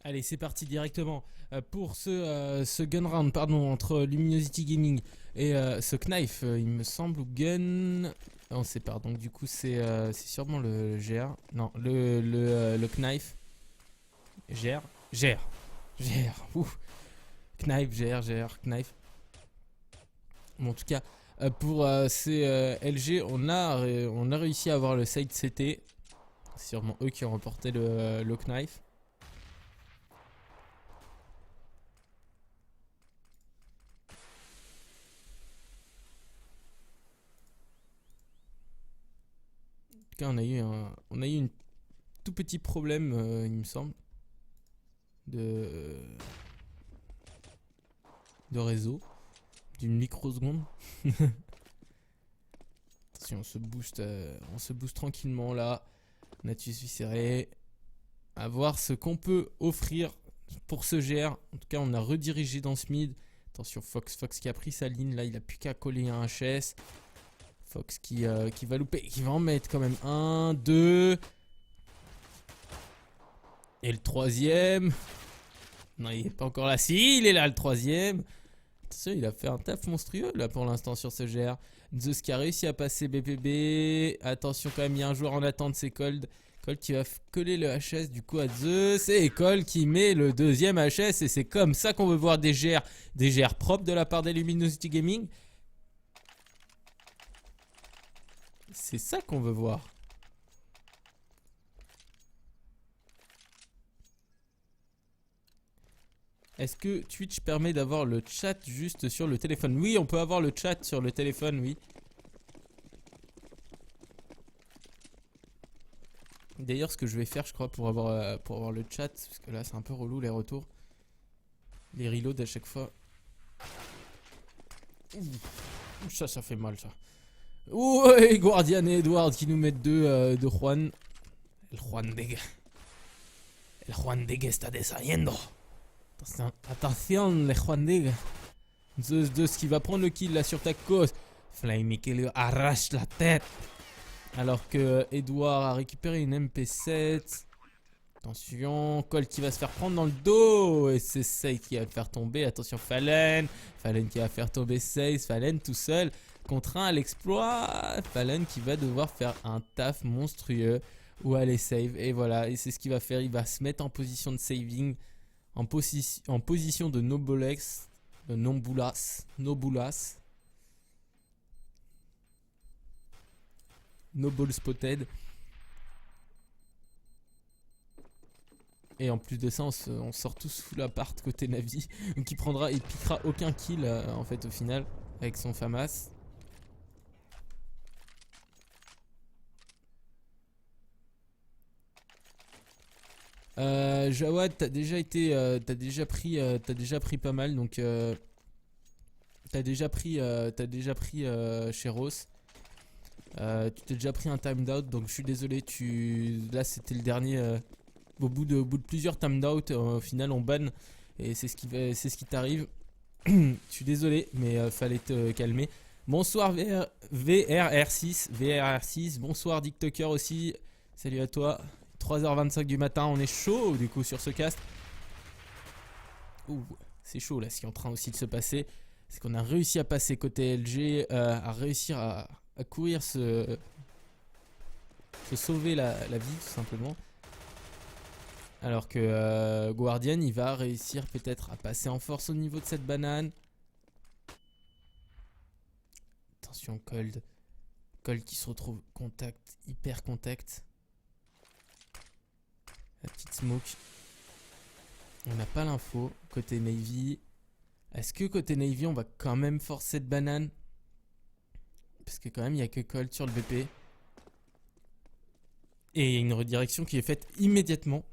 Allez, c'est parti directement pour ce gun round, pardon, entre Luminosity Gaming et ce Knife, il me semble, ou Gun. On sait pas, donc du coup, c'est sûrement le GR. Non, le Knife. GR GR. GR. Ouh. Knife, GR, Knife. Bon, en tout cas, pour ces LG, on a réussi à avoir le side CT. C'est sûrement eux qui ont remporté le Knife. En tout cas, on a eu un tout petit problème, il me semble, de, de réseau, d'une microseconde. Attention, on se booste tranquillement là. Natus viscéré. À voir ce qu'on peut offrir pour ce GR. En tout cas, on a redirigé dans ce mid. Attention, Fox qui a pris sa ligne. Là, il a plus qu'à coller un HS. Fox qui va louper, qui va en mettre quand même un, deux. Et le troisième. Non, il n'est pas encore là. Si, il est là, le troisième. Attention, il a fait un taf monstrueux là pour l'instant sur ce GR. Zeus qui a réussi à passer BPB. Attention quand même, il y a un joueur en attente, c'est Cold. Cold qui va coller le HS du coup à Zeus. Et Cold qui met le deuxième HS. Et c'est comme ça qu'on veut voir des GR propres de la part des Luminosity Gaming. C'est ça qu'on veut voir. Est-ce que Twitch permet d'avoir le chat juste sur le téléphone? Oui, on peut avoir le chat sur le téléphone, oui. D'ailleurs, ce que je vais faire, je crois, pour avoir le chat, parce que là, c'est un peu relou les retours. Les reloads à chaque fois. Ouh, ça fait mal, ça. Ouais, Guardian et Edward qui nous mettent deux de Juan. El Juan Degue. El Juan Degue está desayendo. Attention, les Juan Degue. Zeus qui va prendre le kill là sur ta cause. Flamey qui lui arrache la tête. Alors que Edouard a récupéré une MP7. Attention, Colt qui va se faire prendre dans le dos. Et c'est Sei qui va le faire tomber. Attention, Fallen. Fallen qui va faire tomber Sei. Fallen tout seul. Contraint à l'exploit. Fallen qui va devoir faire un taf monstrueux. Ou aller save. Et voilà, et c'est ce qu'il va faire. Il va se mettre en position de saving. En position de Nobolex. De Nobulas. Noble Spotted. Et en plus de ça, on sort tous full appart côté Navi. Donc il piquera aucun kill en fait au final avec son FAMAS. Jawad, t'as déjà pris pas mal, donc t'as déjà pris chez Ross. Tu t'es déjà pris un timed out, donc je suis désolé. Là, c'était le dernier. Au bout de plusieurs timed out, au final, on ban et c'est ce qui t'arrive. Je suis désolé, mais fallait te calmer. Bonsoir VRR6. Bonsoir TikToker aussi. Salut à toi. 3h25 du matin, on est chaud du coup sur ce cast. Ouh, c'est chaud là, ce qui est en train aussi de se passer. C'est qu'on a réussi à passer côté LG, à réussir à courir se sauver la vie tout simplement. Alors que Guardian, il va réussir peut-être à passer en force au niveau de cette banane. Attention, Cold. Cold qui se retrouve contact, hyper contact. La petite smoke. On n'a pas l'info. Côté Navy. Est-ce que côté Navy, on va quand même forcer cette banane? Parce que quand même, il n'y a que Cold sur le VP. Et il y a une redirection qui est faite immédiatement.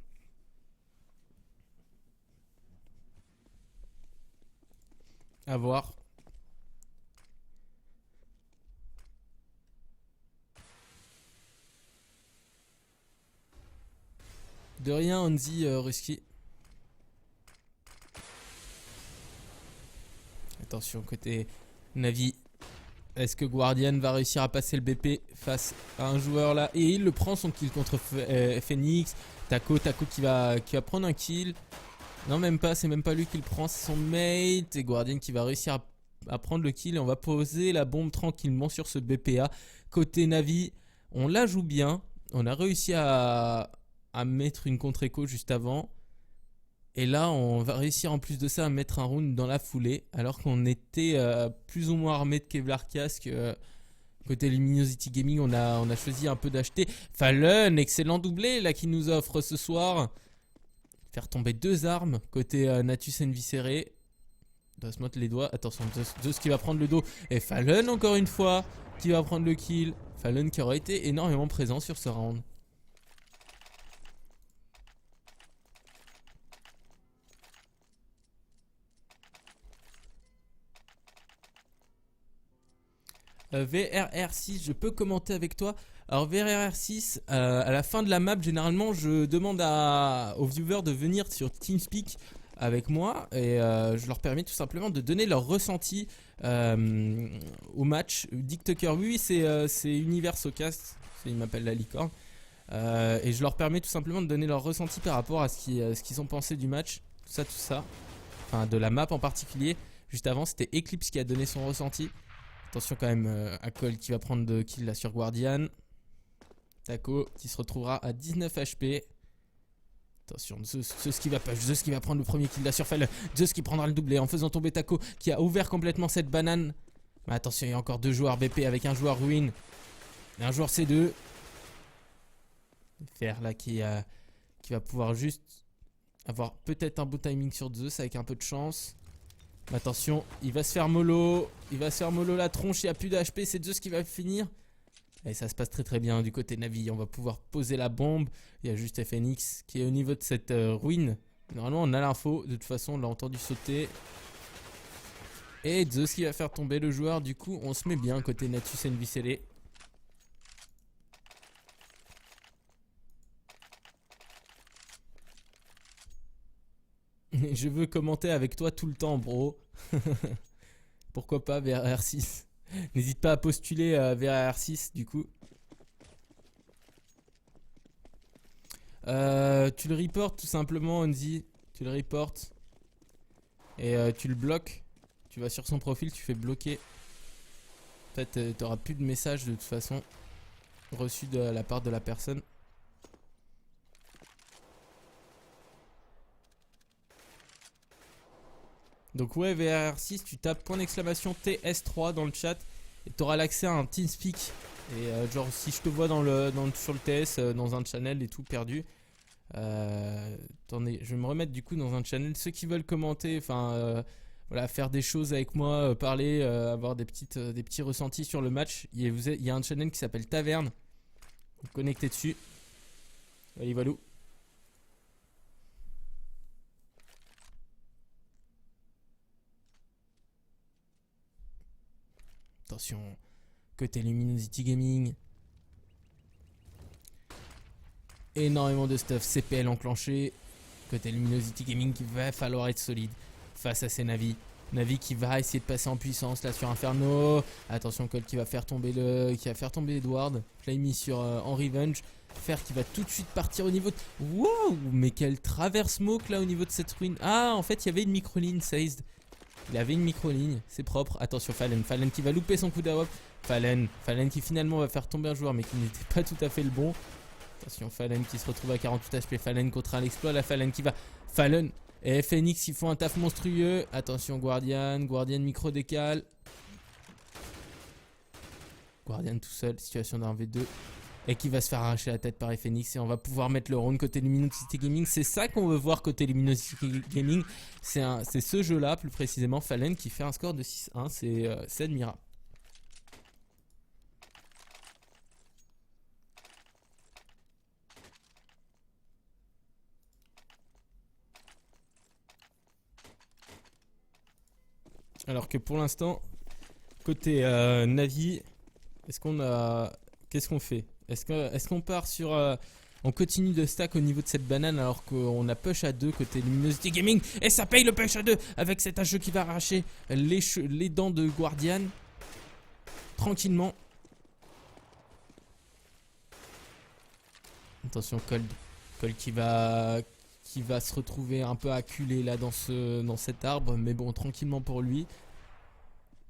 À voir. De rien, Onzi Ruski. Attention, côté Navi. Est-ce que Guardian va réussir à passer le BP face à un joueur là? Et il le prend son kill contre Phoenix. Taco qui va prendre un kill. Non, même pas, c'est même pas lui qui le prend, c'est son mate. Et Guardian qui va réussir à prendre le kill. Et on va poser la bombe tranquillement sur ce BPA. Côté Navi, on la joue bien. On a réussi à mettre une contre-écho juste avant. Et là, on va réussir en plus de ça à mettre un round dans la foulée. Alors qu'on était plus ou moins armé de Kevlar Casque. Côté Luminosity Gaming, on a choisi un peu d'acheter. Fallen, excellent doublé là qui nous offre ce soir. Faire tomber 2 armes. Côté Natus Enviscéré. Doit se mettre les doigts. Attention, Zeus qui va prendre le dos. Et Fallen encore une fois qui va prendre le kill. Fallen qui aura été énormément présent sur ce round. VRR6, je peux commenter avec toi. Alors VRR6, à la fin de la map, généralement, je demande aux viewers de venir sur TeamSpeak avec moi et je leur permets tout simplement de donner leur ressenti au match. Dick Tucker, oui, c'est Universocast, il m'appelle la licorne. Et je leur permets tout simplement de donner leur ressenti par rapport à ce qu'ils ont pensé du match, tout ça. Enfin, de la map en particulier. Juste avant, c'était Eclipse qui a donné son ressenti. Attention quand même à Cole qui va prendre 2 kills là sur Guardian. Taco qui se retrouvera à 19 HP. Attention, Zeus qui va prendre le premier kill là sur Fallen. Zeus qui prendra le doublé en faisant tomber Taco qui a ouvert complètement cette banane. Mais attention, il y a encore 2 joueurs BP avec un joueur Ruin et un joueur C2. Fer là qui va pouvoir juste avoir peut-être un beau timing sur Zeus avec un peu de chance. Mais attention, il va se faire mollo. Il va se faire mollo la tronche. Il n'y a plus d'HP. C'est Zeus qui va finir. Et ça se passe très très bien du côté Navi. On va pouvoir poser la bombe. Il y a juste FNX qui est au niveau de cette ruine. Normalement, on a l'info. De toute façon, on l'a entendu sauter. Et Zeus qui va faire tomber le joueur. Du coup, on se met bien côté Natus Enviscéré. Je veux commenter avec toi tout le temps, bro. Pourquoi pas VRR6. N'hésite pas à postuler VRR6 du coup. Tu le reportes tout simplement, Onzi. Tu le reportes. Et tu le bloques. Tu vas sur son profil, tu fais bloquer. En fait, tu n'auras plus de message de toute façon reçu de la part de la personne. Donc ouais, VRR6, tu tapes .!TS3 dans le chat et tu auras l'accès à un TeamSpeak. Et genre si je te vois sur le TS dans un channel et tout perdu, attendez, je vais me remettre du coup dans un channel. Ceux qui veulent commenter, enfin voilà, faire des choses avec moi, parler, avoir des petits ressentis sur le match, il y a un channel qui s'appelle Taverne. Donc, connectez dessus. Allez, valou. Attention, côté Luminosity Gaming. Énormément de stuff, CPL enclenché. Côté Luminosity Gaming, il va falloir être solide face à ces Navi. Navi qui va essayer de passer en puissance là sur Inferno. Attention, Cole qui va faire tomber Edward. Flamey sur en revenge. Fer qui va tout de suite partir au niveau de... Wow, mais quel travers smoke là au niveau de cette ruine. Ah, en fait, il y avait une micro-ligne, Seized. Il avait une micro-ligne, c'est propre. Attention, Fallen qui va louper son coup d'AWP. Fallen qui finalement va faire tomber un joueur mais qui n'était pas tout à fait le bon. Attention, Fallen qui se retrouve à 48 HP. Fallen contre un exploit. La Fallen qui va... Fallen et Phoenix qui font un taf monstrueux. Attention, Guardian micro décale. Guardian tout seul, situation d'un V2. Et qui va se faire arracher la tête par Phoenix. Et on va pouvoir mettre le round côté Luminosity Gaming. C'est ça qu'on veut voir côté Luminosity Gaming. C'est ce jeu-là, plus précisément. Fallen qui fait un score de 6-1. C'est admirable. Alors que pour l'instant, côté Navi, qu'est-ce qu'on fait? Est-ce qu'on part sur... on continue de stack au niveau de cette banane alors qu'on a push à 2 côté Luminosity Gaming. Et ça paye le push à 2 avec cet HE qui va arracher les dents de Guardian. tranquillement. Attention, Cold qui va se retrouver un peu acculé là dans cet arbre. Mais bon, tranquillement pour lui.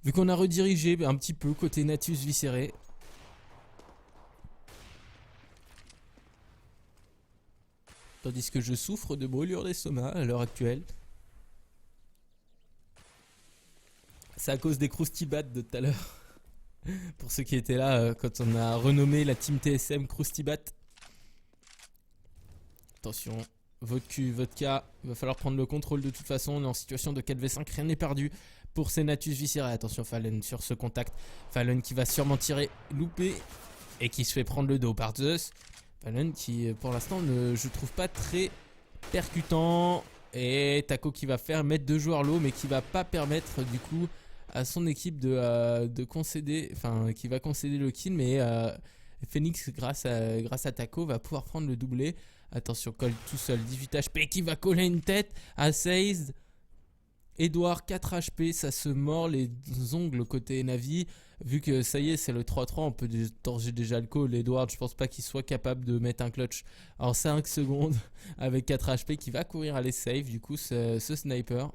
Vu qu'on a redirigé un petit peu côté Natus Viscéré. Tandis que je souffre de brûlure d'estomac à l'heure actuelle. C'est à cause des Croustibat de tout à l'heure. Pour ceux qui étaient là quand on a renommé la team TSM Croustibat. Attention, Vodka, il va falloir prendre le contrôle de toute façon. On est en situation de 4v5, rien n'est perdu pour ces Natus Viscérae. Attention Fallen sur ce contact. Fallen qui va sûrement tirer, louper et qui se fait prendre le dos par Zeus. Fallen qui pour l'instant je trouve pas très percutant. Et Taco qui va faire mettre 2 joueurs low mais qui va pas permettre du coup à son équipe de concéder, enfin qui va concéder le kill, mais Phoenix grâce à Taco va pouvoir prendre le doublé. Attention, Cold tout seul, 18 HP qui va coller une tête à Seize. Edouard 4 HP, ça se mord les ongles côté Navi. Vu que ça y est, c'est le 3-3, on peut torger déjà le call. Edouard, je pense pas qu'il soit capable de mettre un clutch en 5 secondes avec 4 HP qui va courir à les save. Du coup, ce sniper.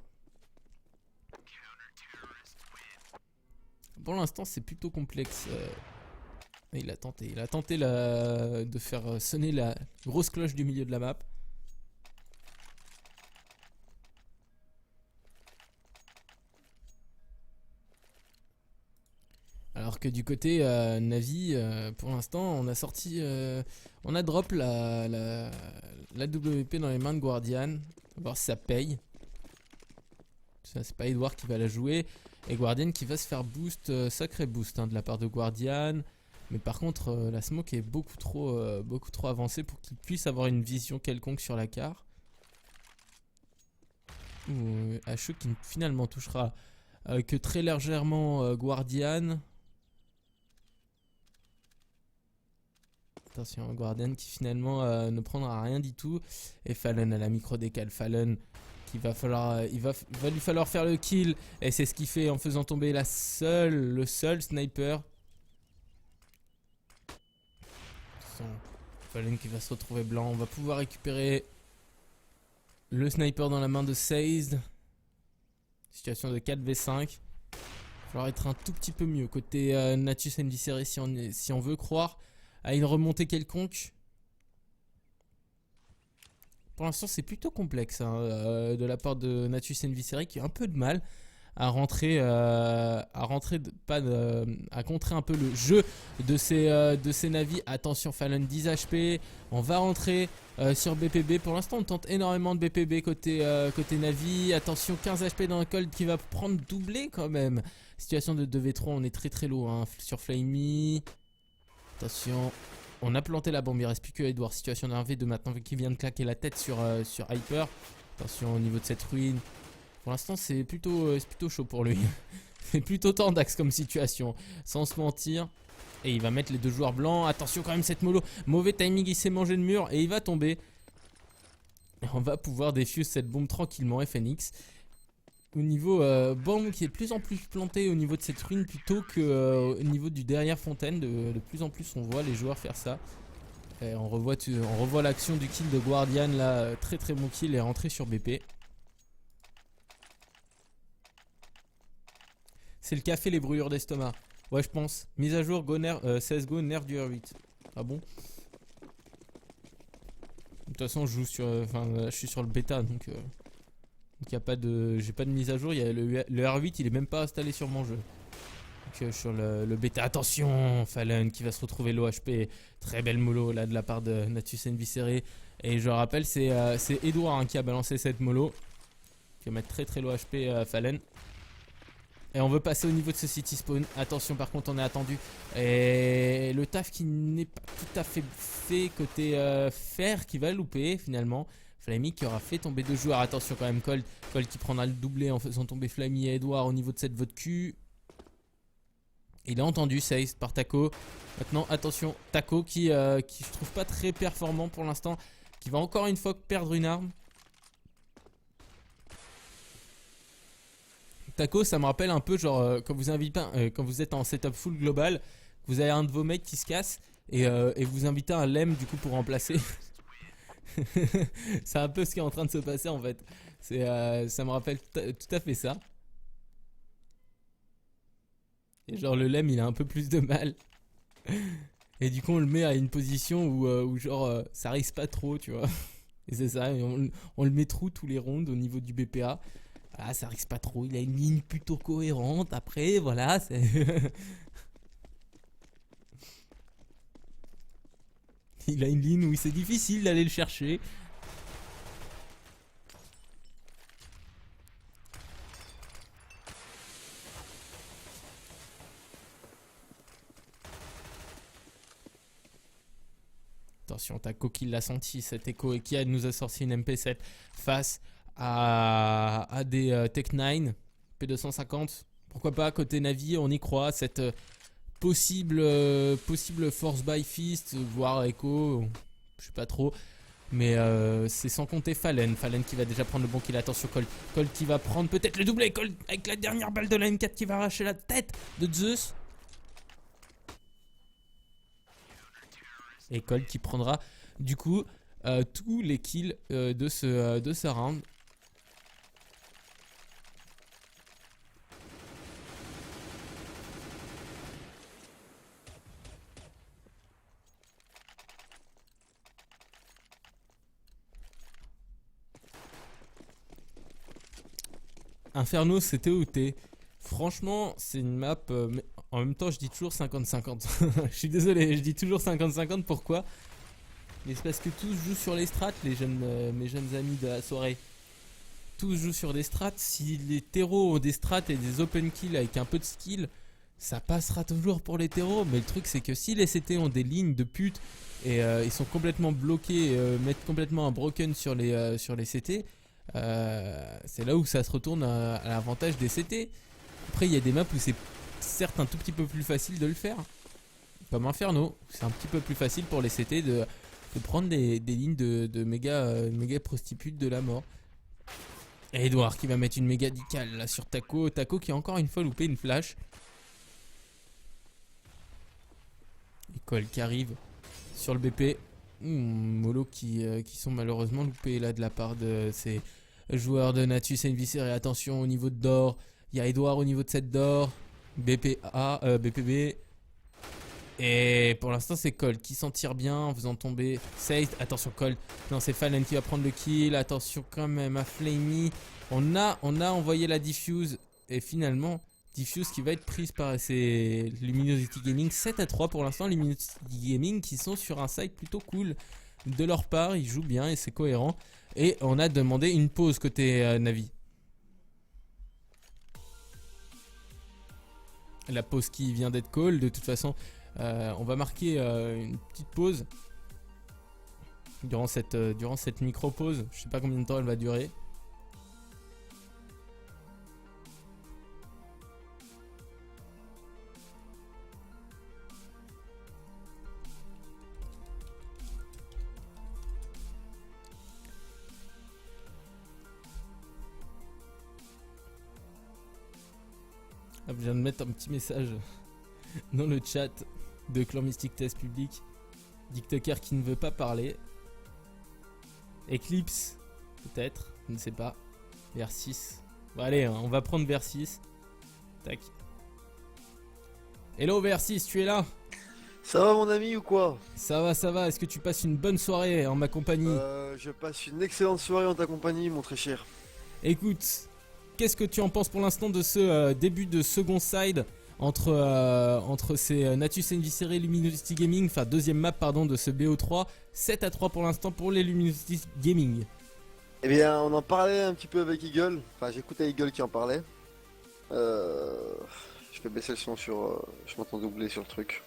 Pour l'instant, c'est plutôt complexe. Il a tenté de faire sonner la grosse cloche du milieu de la map. Alors que du côté Navi, pour l'instant, on a sorti, on a drop la WP dans les mains de Guardian. On va voir si ça paye. C'est pas Edouard qui va la jouer. Et Guardian qui va se faire boost, sacré boost de la part de Guardian. Mais par contre, la smoke est beaucoup trop avancée pour qu'il puisse avoir une vision quelconque sur la carte. HE qui finalement touchera que très légèrement Guardian. Attention, Guardian qui finalement ne prendra rien du tout. Et Fallen à la micro décale. Fallen qui va lui falloir faire le kill. Et c'est ce qu'il fait en faisant tomber le seul sniper. Fallen qui va se retrouver blanc. On va pouvoir récupérer le sniper dans la main de Seize. Situation de 4v5. Il va falloir être un tout petit peu mieux côté Natus Viscéré si on veut croire à une remontée quelconque. Pour l'instant c'est plutôt complexe de la part de Natus Viscéré qui a un peu de mal à contrer un peu le jeu de ces navis. Attention Fallen 10 HP. On va rentrer sur BPB. Pour l'instant on tente énormément de BPB côté Navi. Attention 15 HP dans le Cold qui va prendre doublé quand même. Situation de 2v3, on est très low sur Flamey. Attention, on a planté la bombe, il reste plus que Edouard. Situation de 1v2 maintenant vu qu'il vient de claquer la tête sur Hyper. Attention au niveau de cette ruine. Pour l'instant c'est plutôt chaud pour lui. C'est plutôt tendax comme situation, sans se mentir. Et il va mettre les 2 joueurs blancs. Attention quand même cette mollo. Mauvais timing, il s'est mangé le mur et il va tomber. Et on va pouvoir défuse cette bombe tranquillement FNX. Au niveau bombe qui est de plus en plus plantée au niveau de cette ruine plutôt que au niveau du derrière fontaine. De plus en plus on voit les joueurs faire ça. Et on revoit l'action du kill de Guardian là. Très bon kill et rentré sur BP. C'est le café, les brûlures d'estomac. Ouais, je pense. Mise à jour, CSGO, nerf du R8. Ah bon? De toute façon, je suis sur le bêta, donc y a pas de, j'ai pas de mise à jour. Le R8, il est même pas installé sur mon jeu. Donc, sur le bêta. Attention, Fallen qui va se retrouver low HP. Très belle mollo là de la part de Natus Viscéré. Et je rappelle, c'est Edouard qui a balancé cette mollo. Qui va mettre très low HP Fallen. Et on veut passer au niveau de ce city spawn. Attention par contre on est attendu. Et le taf qui n'est pas tout à fait côté fer qui va louper finalement. Flamey qui aura fait tomber 2 joueurs. Attention quand même Cold qui prendra le doublé en faisant tomber Flamey et Edouard au niveau de cette vote Q. Il a entendu Seize par Taco. Maintenant attention Taco qui je trouve pas très performant pour l'instant. Qui va encore une fois perdre une arme. Taco, ça me rappelle un peu genre quand vous êtes en setup full global, vous avez un de vos mecs qui se casse et vous invitez un lemme du coup pour remplacer. C'est un peu ce qui est en train de se passer en fait. Ça me rappelle tout à fait ça. Et genre le lemme il a un peu plus de mal. Et du coup on le met à une position où genre ça risque pas trop tu vois. Et c'est ça, et on le met trou tous les rondes au niveau du BPA. Ah, ça risque pas trop, il a une ligne plutôt cohérente. Après, voilà, c'est. Il a une ligne où c'est difficile d'aller le chercher. Attention, Taco qui l'a senti, cet écho, et qui nous a sorti une MP7 face à des Tech 9 P250. Pourquoi pas, côté Navi, on y croit. Cette possible Force by Fist, voire Echo, je sais pas trop. Mais c'est sans compter Fallen. Fallen qui va déjà prendre le bon kill. Attention, Colt. Colt qui va prendre peut-être le doublé. Colt avec la dernière balle de la M4 qui va arracher la tête de Zeus. Et Colt qui prendra du coup tous les kills de ce round. Inferno, c'était OT. Franchement, c'est une map. Mais en même temps, je dis toujours 50-50. Je suis désolé, je dis toujours 50-50. Pourquoi? Mais c'est parce que tous jouent sur les strats, mes jeunes amis de la soirée. Tous jouent sur des strats. Si les terreaux ont des strats et des open kills avec un peu de skill, ça passera toujours pour les terreaux. Mais le truc, c'est que si les CT ont des lignes de pute et ils sont complètement bloqués, mettent complètement un broken sur les CT, c'est là où ça se retourne à l'avantage des CT. Après, il y a des maps où c'est certes un tout petit peu plus facile de le faire. Comme Inferno, c'est un petit peu plus facile pour les CT de prendre des lignes de méga prostitutes de la mort. Et Edouard qui va mettre une méga dicale là sur Taco. Taco qui a encore une fois loupé une flash. École qui arrive sur le BP. Molo qui sont malheureusement loupés là de la part de ces joueurs de Natus et Viscere. Et attention au niveau de d'or. Il y a Edouard au niveau de cette d'or. BPB. Et pour l'instant c'est Colt qui s'en tire bien en faisant tomber Sage. Attention Colt. Non, c'est Fallen qui va prendre le kill. Attention quand même à Flamey. On a envoyé la diffuse. Et finalement diffuse qui va être prise par ces Luminosity Gaming. 7-3 pour l'instant. Luminosity Gaming qui sont sur un side plutôt cool. De leur part ils jouent bien et c'est cohérent. Et on a demandé une pause côté Navi. La pause qui vient d'être call. De toute façon on va marquer une petite pause durant cette micro-pause. Je sais pas combien de temps elle va durer. Ah, je viens de mettre un petit message dans le chat de Clan Mystique Test Public. TikToker qui ne veut pas parler. Eclipse, peut-être, je ne sais pas. Vers 6. Bon, allez, on va prendre vers 6. Tac. Hello vers 6, tu es là? Ça va mon ami ou quoi? Ça va, ça va. Est-ce que tu passes une bonne soirée en ma compagnie? Je passe une excellente soirée en ta compagnie mon très cher. Écoute, qu'est-ce que tu en penses pour l'instant de ce début de second side entre ces Natus et Viscere Luminosity Gaming, enfin deuxième map pardon de ce BO3, 7-3 pour l'instant pour les Luminosity Gaming. Eh bien on en parlait un petit peu avec Eagle, enfin j'écoutais Eagle qui en parlait. Je vais baisser le son sur... je m'entends doubler sur le truc.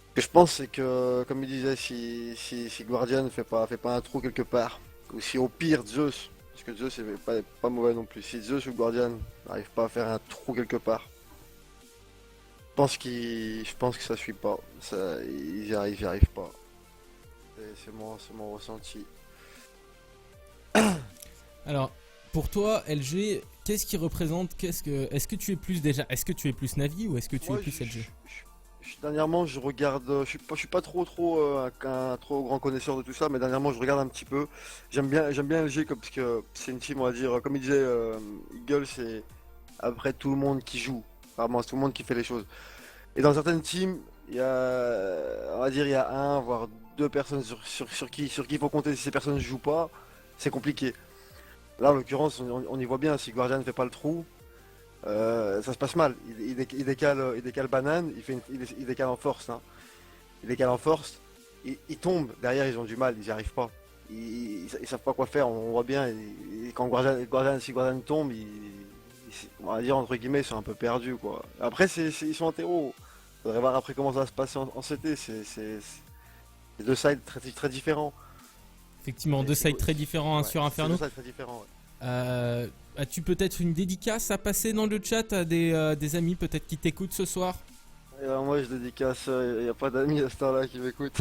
Ce que je pense c'est que, comme il disait, si Guardian fait pas un trou quelque part, ou si au pire Zeus, parce que Zeus est pas mauvais non plus, si Zeus ou Guardian n'arrive pas à faire un trou quelque part, je pense que ça suit pas, ils y arrivent pas. C'est mon ressenti. Alors, Pour toi, LG, qu'est-ce qui représente? Est-ce que tu es plus déjà? Est-ce que tu es plus Navi ou est-ce que tu es Moi, plus LG? dernièrement, je regarde. Je suis pas un trop grand connaisseur de tout ça, mais dernièrement, je regarde un petit peu. J'aime bien LG parce que c'est une team, on va dire, comme il disait Eagle, c'est après tout le monde qui joue. Vraiment, c'est tout le monde qui fait les choses. Et dans certaines teams, on va dire, il y a un, voire deux personnes sur qui il faut compter. Si ces personnes ne jouent pas, c'est compliqué. Là, en l'occurrence, on y voit bien. Si Guardian ne fait pas le trou, ça se passe mal. Il décale banane, il décale en force. Hein. Il décale en force. Il tombe. Derrière, ils ont du mal, ils n'y arrivent pas. Ils savent pas quoi faire. On voit bien. Quand si Guardian tombe, on va dire entre guillemets, ils sont un peu perdus, quoi. Après, ils sont en terreau. Faudrait voir après comment ça va se passer en CT. C'est deux sides très différents. Effectivement, deux sides très différents, un Ouais, sur c'est Inferno. deux sides très différents. Ouais. As-tu peut-être une dédicace à passer dans le chat à des amis peut-être qui t'écoutent ce soir? Et alors moi, je dédicace. Il n'y a pas d'amis à ce temps-là qui m'écoutent.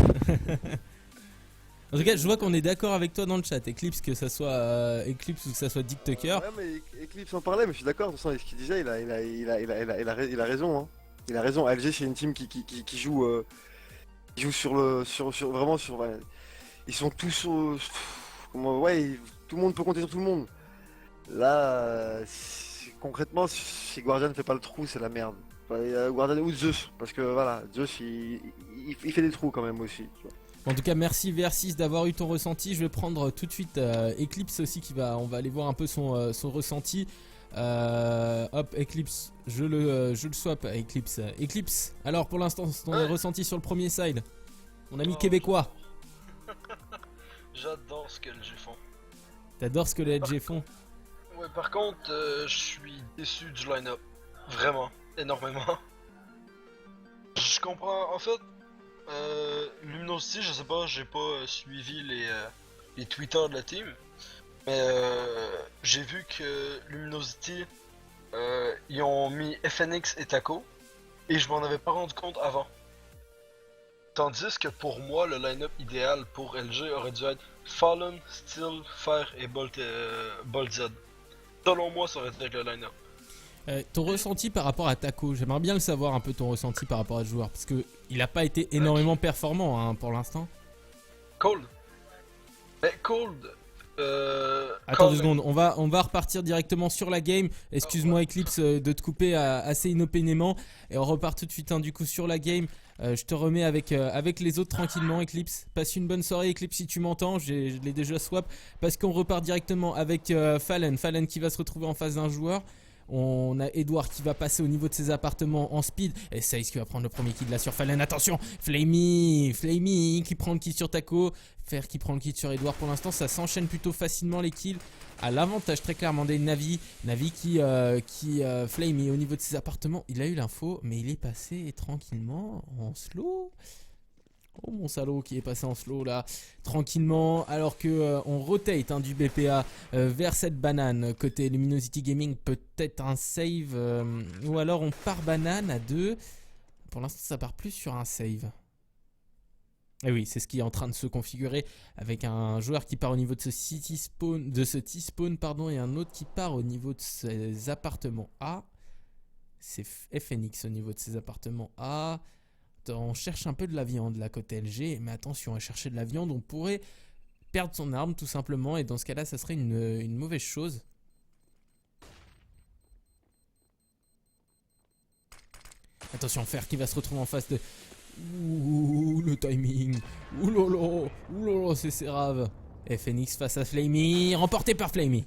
En tout cas, je vois qu'on est d'accord avec toi dans le chat. Eclipse, que ça soit Eclipse ou que ça soit Dick Tucker. Ouais, mais Eclipse en parlait, mais je suis d'accord. De toute façon, avec ce qu'il disait, il a raison. Hein. Il a raison. LG, c'est une team qui joue vraiment sur. Ouais, ils sont tous. Tout le monde peut compter sur tout le monde. Là, concrètement, si Guardian ne fait pas le trou, c'est la merde. Enfin, Guardian ou Zeus, parce que voilà, Zeus il fait des trous quand même aussi. Tu vois. En tout cas, merci VR6 d'avoir eu ton ressenti. Je vais prendre tout de suite Eclipse aussi on va aller voir un peu son ressenti. Hop, Eclipse, je le swap à Eclipse. Eclipse, alors pour l'instant, ton ressenti sur le premier side, mon ami québécois. J'adore ce que LG font. T'adores ce que les LG font? Ouais, par contre, je suis déçu du line-up. Vraiment, énormément. Je comprends, en fait, Luminosity, je sais pas, j'ai pas suivi les Twitter de la team. Mais j'ai vu que Luminosity, ils ont mis FNX et Taco. Et je m'en avais pas rendu compte avant. Tandis que pour moi, le line-up idéal pour LG aurait dû être Fallen, Steel, Fire et Bolt Z. Selon moi, ça aurait dû être le line-up. Ton ressenti par rapport à Taco, j'aimerais bien le savoir un peu ton ressenti par rapport à ce joueur. Parce que il a pas été énormément performant hein, pour l'instant. Cold. Mais Cold. Attends 2 secondes, on va repartir directement sur la game. Excuse-moi Eclipse de te couper assez inopinément. Et on repart tout de suite hein, du coup sur la game. Je te remets avec les autres tranquillement Eclipse. Passe une bonne soirée Eclipse si tu m'entends. Je l'ai déjà swap. Parce qu'on repart directement avec Fallen. Fallen qui va se retrouver en face d'un joueur. On a Edouard qui va passer au niveau de ses appartements en speed. Et Saïs qui va prendre le premier kill là sur Fallen. Attention, Flamey qui prend le kill sur Taco. Fer qui prend le kill sur Edouard. Pour l'instant, ça s'enchaîne plutôt facilement les kills. À l'avantage très clairement des Navi. Navi qui Flamey au niveau de ses appartements. Il a eu l'info, mais il est passé tranquillement en slow. Oh mon salaud qui est passé en slow là tranquillement alors que on rotate hein, du BPA vers cette banane côté Luminosity Gaming, peut-être un save ou alors on part banane à 2. Pour l'instant ça part plus sur un save. Et oui, c'est ce qui est en train de se configurer avec un joueur qui part au niveau de ce T-spawn pardon, et un autre qui part au niveau de ses appartements A. C'est FNX au niveau de ses appartements A. On cherche un peu de la viande là côté LG, mais attention à chercher de la viande, on pourrait perdre son arme tout simplement, et dans ce cas là ça serait une mauvaise chose. Attention, Fer qui va se retrouver en face de... Ouh, le timing. Ouh lolo, c'est Serave. FNX face à Flamey, remporté par Flamey.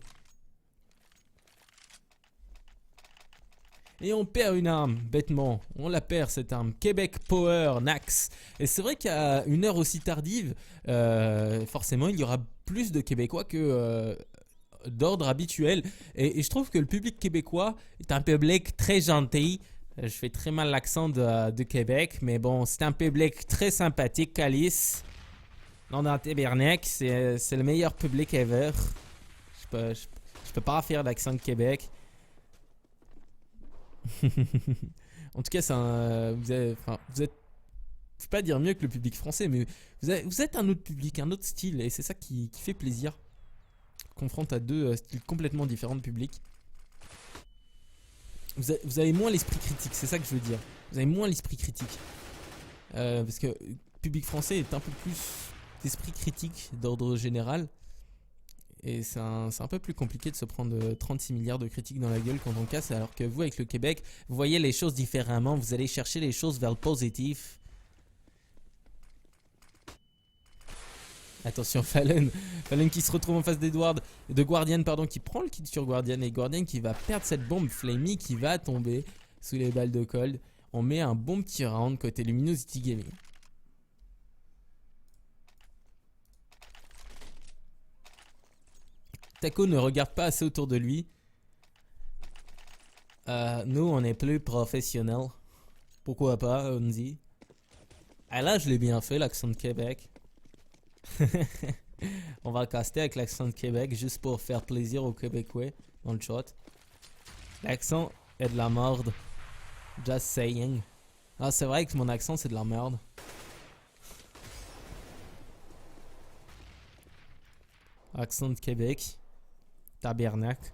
Et on perd une arme, bêtement. On la perd cette arme. Québec Power, Nax. Et c'est vrai qu'à une heure aussi tardive, forcément il y aura plus de Québécois que d'ordre habituel. Et je trouve que le public québécois est un public très gentil. Je fais très mal l'accent de Québec, mais bon, c'est un public très sympathique, Calice. Non, dans Tabernac, c'est le meilleur public ever. Je peux pas faire l'accent de Québec. En tout cas, vous êtes, je ne peux pas dire mieux que le public français, mais vous êtes un autre public, un autre style, et c'est ça qui fait plaisir. confronte à deux styles complètement différents de public. Vous avez moins l'esprit critique, c'est ça que je veux dire. Vous avez moins l'esprit critique. Parce que le public français est un peu plus d'esprit critique d'ordre général. Et c'est un peu plus compliqué de se prendre 36 milliards de critiques dans la gueule quand on casse. Alors que vous, avec le Québec, vous voyez les choses différemment. Vous allez chercher les choses vers le positif. Attention, Fallen qui se retrouve en face d'Edward, de Guardian, pardon, qui prend le kill sur Guardian. Et Guardian qui va perdre cette bombe. Flamey qui va tomber sous les balles de Cold. On met un bon petit round côté Luminosity Gaming. Taco ne regarde pas assez autour de lui. Nous, on est plus professionnels. Pourquoi pas, on dit. Ah là, je l'ai bien fait, l'accent de Québec. On va caster avec l'accent de Québec juste pour faire plaisir aux Québécois dans le chat. L'accent est de la merde. Just saying. Ah, c'est vrai que mon accent c'est de la merde. Accent de Québec. Tabernacle.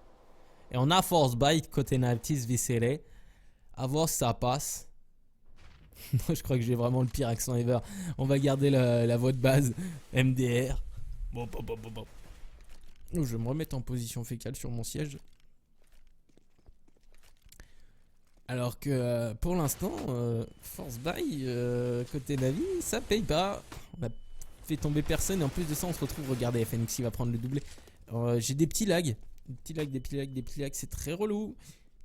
Et on a Force Bite côté Naltis Viscéré. A voir si ça passe. Non, je crois que j'ai vraiment le pire accent ever. On va garder la voix de base. MDR. Bon. Je vais me remettre en position fécale sur mon siège. Alors que pour l'instant, Force Buy, côté Navi, ça paye pas. On a fait tomber personne et en plus de ça, on se retrouve. Regardez, FNX il va prendre le doublé. J'ai des petits lags. Des petits lags, c'est très relou.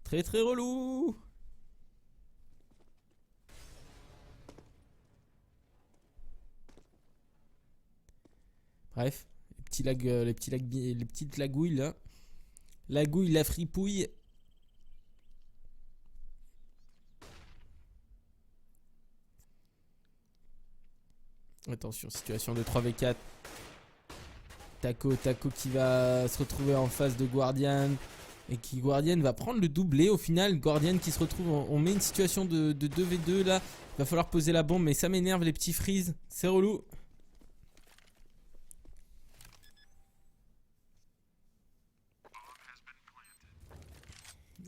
Très relou. Bref, les petites lagouilles là. Lagouille, la fripouille. Attention, situation de 3v4. Taco qui va se retrouver en face de Guardian. Et qui Guardian va prendre le doublé. Au final, Guardian qui se retrouve. On met une situation de 2v2 là. Il va falloir poser la bombe, mais ça m'énerve les petits freeze. C'est relou.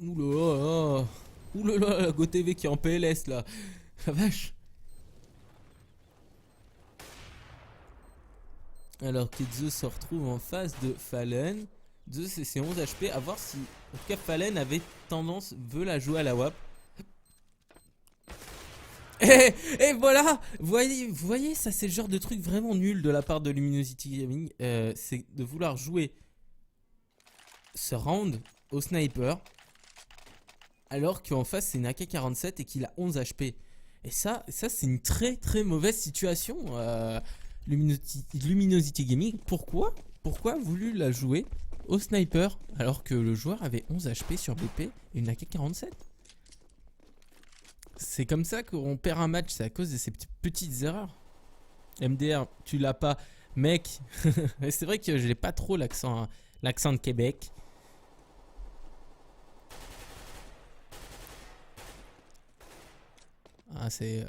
Oulala, la GoTV qui est en PLS là. La vache. Alors que Zeus se retrouve en face de Fallen. Zeus c'est 11 HP. À voir si. En tout cas, Fallen veut la jouer à la WAP. Et voilà. Vous voyez, ça c'est le genre de truc vraiment nul de la part de Luminosity Gaming. C'est de vouloir jouer ce round au sniper. Alors qu'en face c'est une AK-47 et qu'il a 11 HP. Et ça c'est une très mauvaise situation. Luminosity Gaming, pourquoi voulu la jouer au sniper alors que le joueur avait 11 HP sur BP et une AK-47? C'est comme ça qu'on perd un match, c'est à cause de ces petites erreurs. MDR, tu l'as pas, mec. C'est vrai que je n'ai pas trop l'accent de Québec. Ah je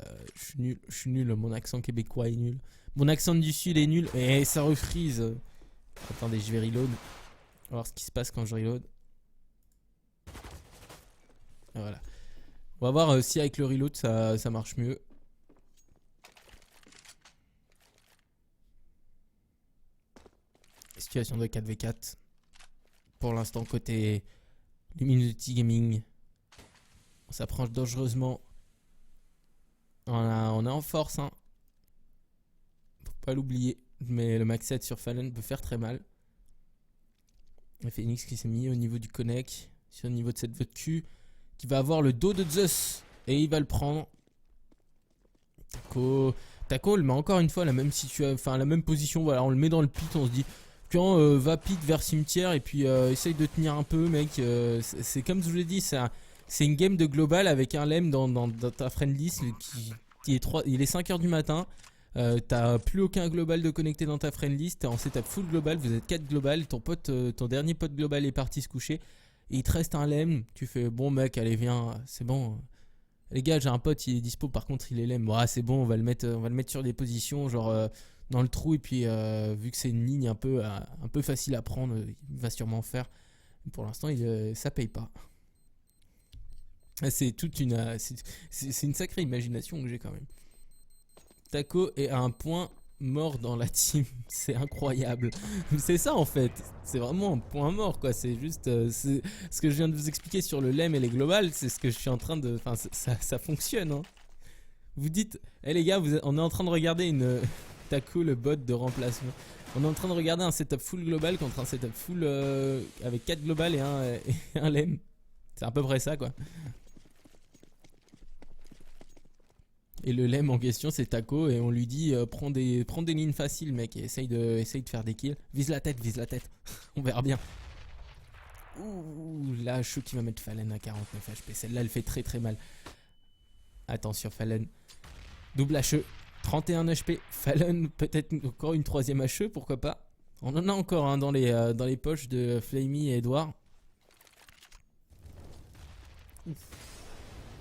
suis nul, mon accent québécois est nul. Mon accent du sud est nul et ça refreeze. Attendez, je vais reload. On va voir ce qui se passe quand je reload. Et voilà. On va voir si avec le reload ça marche mieux. Situation de 4v4. Pour l'instant côté Luminosity Gaming. On s'approche dangereusement. On est en force, hein. Faut pas l'oublier. Mais le max 7 sur Fallen peut faire très mal. Et Phoenix qui s'est mis au niveau du connect. Sur le niveau de cette vote Q. Qui va avoir le dos de Zeus. Et il va le prendre. Taco le met encore une fois la même situation. Enfin la même position. Voilà, on le met dans le pit. On se dit. Quand va pit vers cimetière. Et puis essaye de tenir un peu, mec. C'est comme je vous l'ai dit. C'est une game de global avec un lem dans ta friend list qui est 3, il est 5h du matin. T'as plus aucun global de connecté dans ta friend list. T'es en setup full global, vous êtes 4 global. Ton dernier pote global est parti se coucher. Et il te reste un lem. Tu fais bon mec, allez viens, c'est bon. Les gars, j'ai un pote, il est dispo, par contre il est lem. Ouais, c'est bon, on va le mettre sur des positions genre dans le trou. Et puis, vu que c'est une ligne un peu facile à prendre, il va sûrement faire. Pour l'instant, ça paye pas. C'est toute une, c'est une sacrée imagination que j'ai quand même. Taco est à un point mort dans la team, c'est incroyable. C'est ça en fait, c'est vraiment un point mort quoi. C'est juste ce que je viens de vous expliquer sur le lem et les globales, c'est ce que je suis en train de. Enfin, ça fonctionne. Hein. Vous dites, hé les gars, on est en train de regarder une Taco, le bot de remplacement. On est en train de regarder un setup full global contre un setup full avec 4 globales et un lem. C'est à peu près ça quoi. Et le lem en question c'est Taco et on lui dit prends des lignes faciles mec et essaye de faire des kills. Vise la tête. On verra bien. Ouh là chaud qui va mettre Fallen à 49 HP. Celle-là elle fait très très mal. Attention Fallen. Double HE. 31 HP. Fallen peut-être encore une troisième HE pourquoi pas. On en a encore hein, dans les poches de Flamey et Edouard.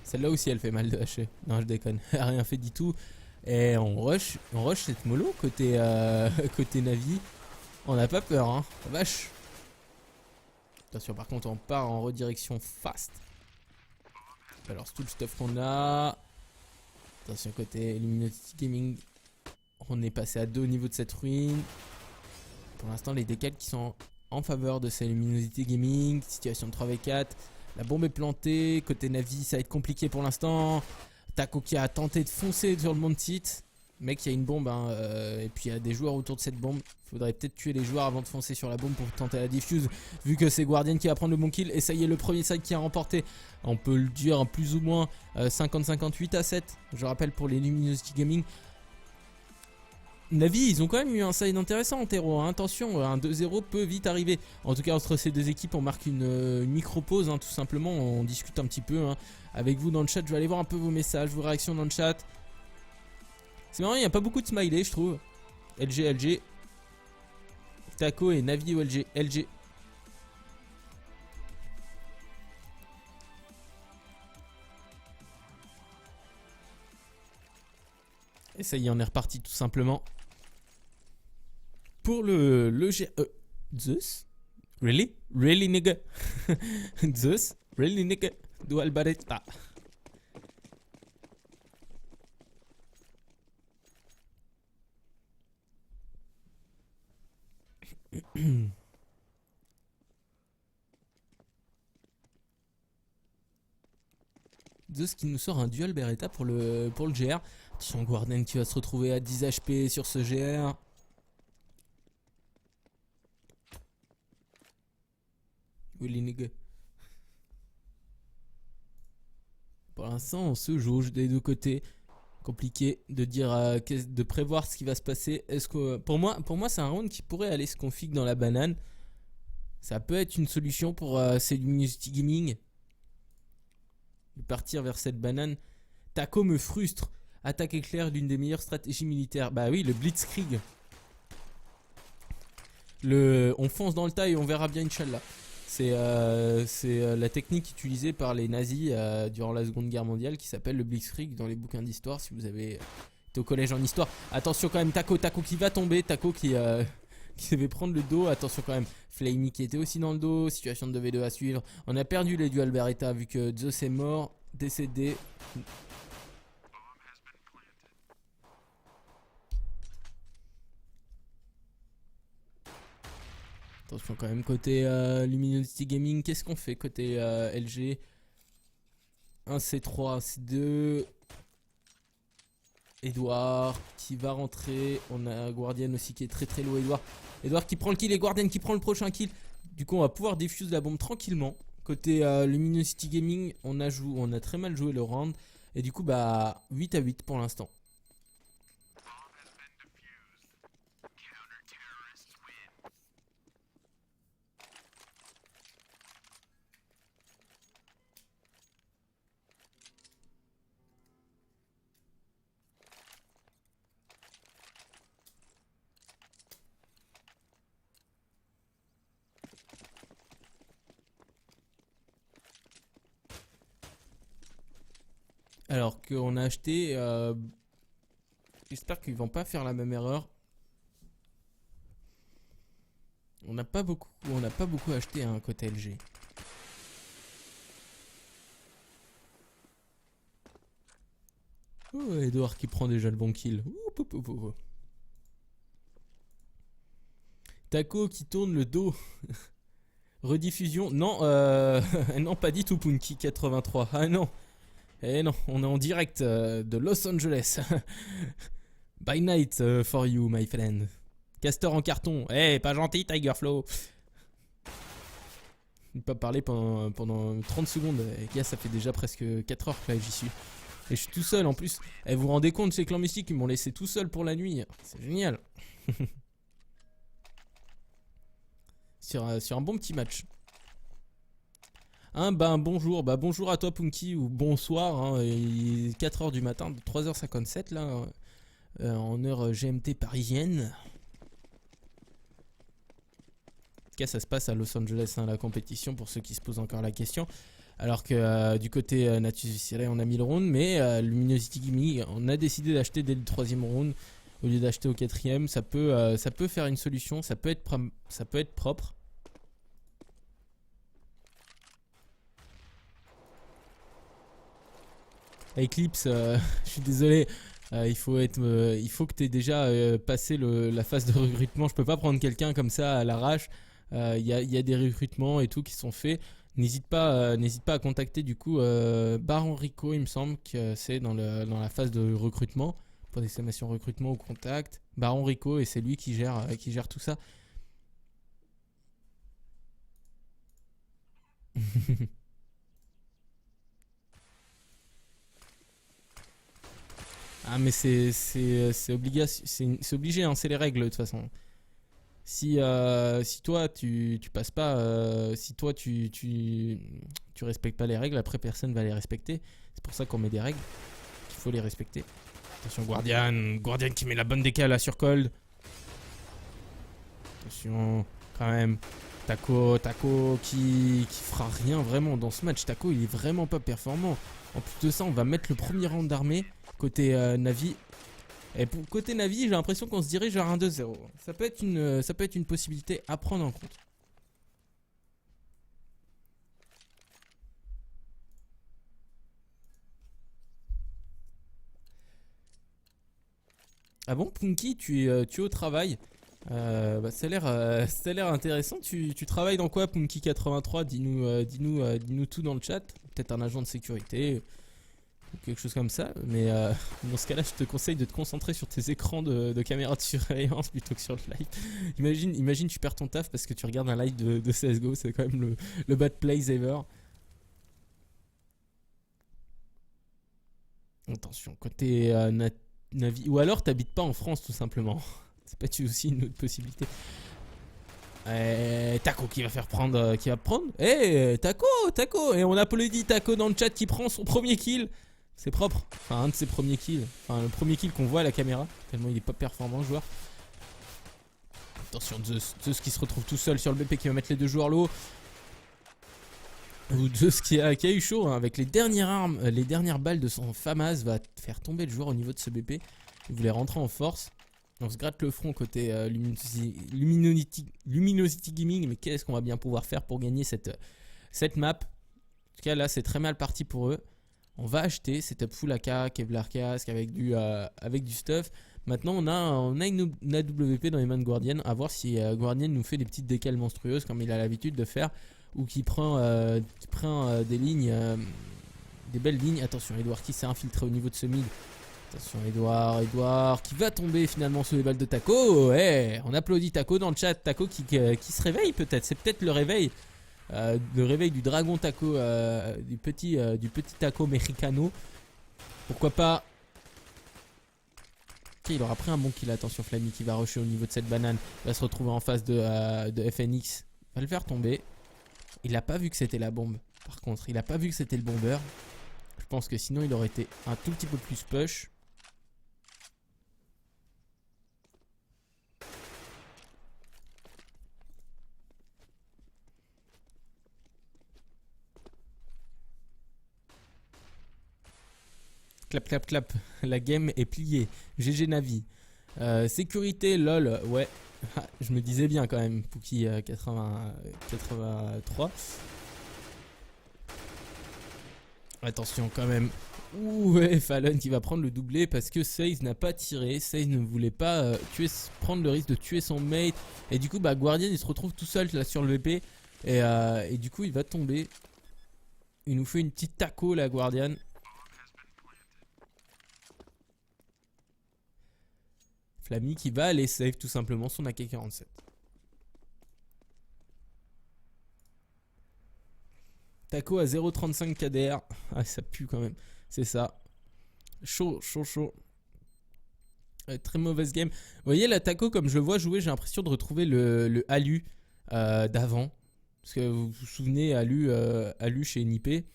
Celle-là aussi elle fait mal de hacher. Non je déconne, elle a rien fait du tout. Et on rush cette mollo côté Navi. On n'a pas peur hein, vache. Attention par contre on part en redirection fast. Alors tout le stuff qu'on a. Attention côté Illuminati Gaming. On est passé à 2 au niveau de cette ruine. Pour l'instant les décals qui sont en faveur de cette Illuminati Gaming. Situation de 3v4. La bombe est plantée, côté Navi ça va être compliqué pour l'instant. Taco qui a tenté de foncer sur le Mountit. Mec il y a une bombe hein, et puis il y a des joueurs autour de cette bombe. Faudrait peut-être tuer les joueurs avant de foncer sur la bombe pour tenter la diffuse. Vu que c'est Guardian qui va prendre le bon kill. Et ça y est le premier side qui a remporté. On peut le dire plus ou moins 50-58 à 7. Je rappelle pour les Luminosity Gaming. Navi, ils ont quand même eu un side intéressant en terreau, hein. Attention, un 2-0 peut vite arriver. En tout cas, entre ces deux équipes, on marque une micro-pause, hein, tout simplement. On discute un petit peu hein, avec vous dans le chat. Je vais aller voir un peu vos messages, vos réactions dans le chat. C'est marrant, il n'y a pas beaucoup de smiley, je trouve. LG. Taco et Navi ou LG. Et ça y est, on est reparti tout simplement. Pour le Zeus? Really? Really nigga? Zeus? Really nigga? Dual barretta. Zeus qui nous sort un dual Beretta pour le GR. Attention Guardian qui va se retrouver à 10 HP sur ce GR. Willy nigga. Pour l'instant on se jauge des deux côtés. Compliqué de dire de prévoir ce qui va se passer. Est-ce que pour moi c'est un round qui pourrait aller se config dans la banane. Ça peut être une solution pour ces Luminosity Gaming. De partir vers cette banane. Taco me frustre. Attaque éclair, l'une des meilleures stratégies militaires. Bah oui, le Blitzkrieg. On fonce dans le tas et on verra bien Inch'Allah. C'est la technique utilisée par les nazis durant la Seconde Guerre mondiale qui s'appelle le Blitzkrieg dans les bouquins d'histoire si vous avez été au collège en histoire. Attention quand même Taco qui va tomber, Taco qui devait prendre le dos. Attention quand même, Flamey qui était aussi dans le dos, situation de 2v2 à suivre. On a perdu les duels Beretta vu que Zeus est mort, décédé. Attention quand même côté Luminosity Gaming, qu'est-ce qu'on fait côté LG? 1 C3, C2. Edouard qui va rentrer. On a Guardian aussi qui est très très low. Edouard qui prend le kill et Guardian qui prend le prochain kill. Du coup on va pouvoir diffuse la bombe tranquillement. Côté Luminosity Gaming, on a très mal joué le round. Et du coup bah 8-8 pour l'instant. Alors qu'on a acheté... J'espère qu'ils vont pas faire la même erreur. n'a pas beaucoup acheté hein, côté LG. Oh, Edouard qui prend déjà le bon kill. Taco qui tourne le dos. Rediffusion. Non, non, pas dit tout Punky 83. Ah non. Eh non, on est en direct de Los Angeles. By night for you, my friend. Castor en carton. Eh, pas gentil, Tiger Flow. Ne pas parler pendant 30 secondes. Les gars, ça fait déjà presque 4 heures que là, j'y suis. Et je suis tout seul en plus. Et vous vous rendez compte, ces clans mystiques, ils m'ont laissé tout seul pour la nuit. C'est génial. sur un bon petit match. Hein, bonjour. Bonjour à toi, Punky, ou bonsoir. Hein, il est 4h du matin, 3h57 là. En heure GMT parisienne. En tout cas, ça se passe à Los Angeles, hein, la compétition, pour ceux qui se posent encore la question. Alors que du côté Natus Vicere, on a mis le round, mais Luminosity Gaming, on a décidé d'acheter dès le 3e round au lieu d'acheter au 4e. Ça peut faire une solution, ça peut être propre. Eclipse, je suis désolé. Il faut que tu aies déjà passé la phase de recrutement. Je peux pas prendre quelqu'un comme ça à l'arrache. Il y a des recrutements et tout qui sont faits. N'hésite pas à contacter du coup Baron Rico, il me semble que c'est dans la phase de recrutement. Pour d'exclamation recrutement ou contact. Baron Rico, et c'est lui qui gère tout ça. Ah mais c'est obligé, hein, c'est les règles de toute façon. Si toi tu passes pas, si toi tu respectes pas les règles, après personne va les respecter. C'est pour ça qu'on met des règles, il faut les respecter. Attention Guardian qui met la bonne décale là sur Cold. Attention quand même. Taco qui fera rien vraiment dans ce match. Taco il est vraiment pas performant. En plus de ça, on va mettre le premier round d'armée côté Navi. Et pour côté Navi, j'ai l'impression qu'on se dirige vers un 2-0. Ça peut être une possibilité à prendre en compte. Ah bon, Punky, tu es au travail. Ça a l'air intéressant. Tu travailles dans quoi, Punky83? Dis-nous tout dans le chat. Peut-être un agent de sécurité ou quelque chose comme ça. Mais dans ce cas-là, je te conseille de te concentrer sur tes écrans de caméra de surveillance plutôt que sur le live. Imagine tu perds ton taf parce que tu regardes un live de CSGO. C'est quand même le bad plays ever. Attention, côté Navi. Ou alors t'habites pas en France tout simplement. Ça peut être aussi une autre possibilité. Taco qui va prendre. Taco. Et on applaudit Taco dans le chat qui prend son premier kill. C'est propre. Enfin, un de ses premiers kills. Enfin, le premier kill qu'on voit à la caméra. Tellement il est pas performant, joueur. Attention, Zeus qui se retrouve tout seul sur le BP, qui va mettre les deux joueurs low. Ou Zeus qui a eu chaud, hein, avec les dernières armes, les dernières balles de son FAMAS, va faire tomber le joueur au niveau de ce BP. Il voulait rentrer en force. On se gratte le front côté Luminosity Gaming. Mais qu'est-ce qu'on va bien pouvoir faire pour gagner cette map? En tout cas, là, c'est très mal parti pour eux. On va acheter setup full AK, Kevlar casque avec du stuff. Maintenant, on a une AWP dans les mains de Guardian. À voir si Guardian nous fait des petites décales monstrueuses comme il a l'habitude de faire. Ou qui prend des lignes, des belles lignes. Attention, Edouard qui s'est infiltré au niveau de ce mid. Attention, Edouard qui va tomber finalement sous les balles de Taco. On applaudit Taco dans le chat. Taco qui se réveille peut-être. C'est peut-être le réveil. Le réveil du dragon Taco, du petit Taco mexicano. Pourquoi pas. Ok, il aura pris un bon kill. Attention, Flammy qui va rusher au niveau de cette banane. Il va se retrouver en face de FNX. Il va le faire tomber. Il n'a pas vu que c'était la bombe. Par contre, il n'a pas vu que c'était le bombeur. Je pense que sinon il aurait été un tout petit peu plus push. Clap, clap, clap. La game est pliée. GG Navi. Sécurité, lol. Ouais. Je me disais bien quand même, Pookie 83. Attention quand même. Ouh ouais, Fallon qui va prendre le doublé parce que Seize n'a pas tiré. Seize ne voulait pas prendre le risque de tuer son mate. Et du coup, bah, Guardian il se retrouve tout seul là sur le VP. Et du coup, il va tomber. Il nous fait une petite taco la Guardian. Flammy qui va aller save tout simplement son AK-47. Taco à 0,35 KDR. Ah, ça pue quand même. C'est ça. Chaud. Très mauvaise game. Vous voyez, la Taco, comme je le vois jouer, j'ai l'impression de retrouver le Alu d'avant. Parce que vous vous souvenez, Alu chez NIP.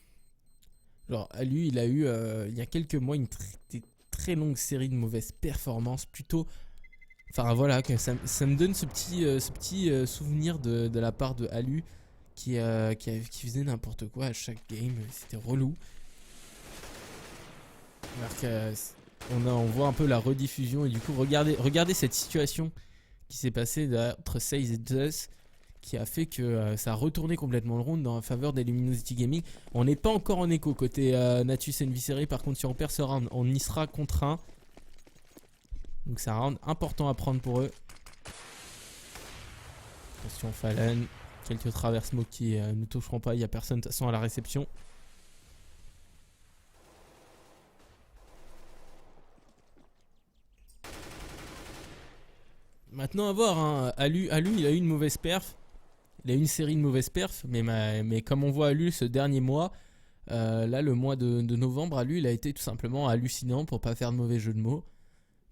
Alors, Alu, il a eu, il y a quelques mois, une très longue série de mauvaises performances. Plutôt. Enfin, voilà, ça me donne ce petit souvenir de la part de Alu. Qui faisait n'importe quoi à chaque game, c'était relou. Alors on voit un peu la rediffusion et du coup regardez cette situation qui s'est passée entre Seize et Zeus qui a fait que ça a retourné complètement le round en faveur des Luminosity Gaming. On n'est pas encore en écho côté Natus et Visceri, par contre si on perd ce round on y sera contre 1. Donc c'est un round important à prendre pour eux. Attention Fallen. Quelques travers smoke qui ne toucheront pas, il n'y a personne de toute façon à la réception. Maintenant à voir, hein. Alu il a eu une mauvaise perf. Il a eu une série de mauvaises perfs, mais comme on voit Alu ce dernier mois, là le mois de novembre, Alu il a été tout simplement hallucinant pour pas faire de mauvais jeu de mots.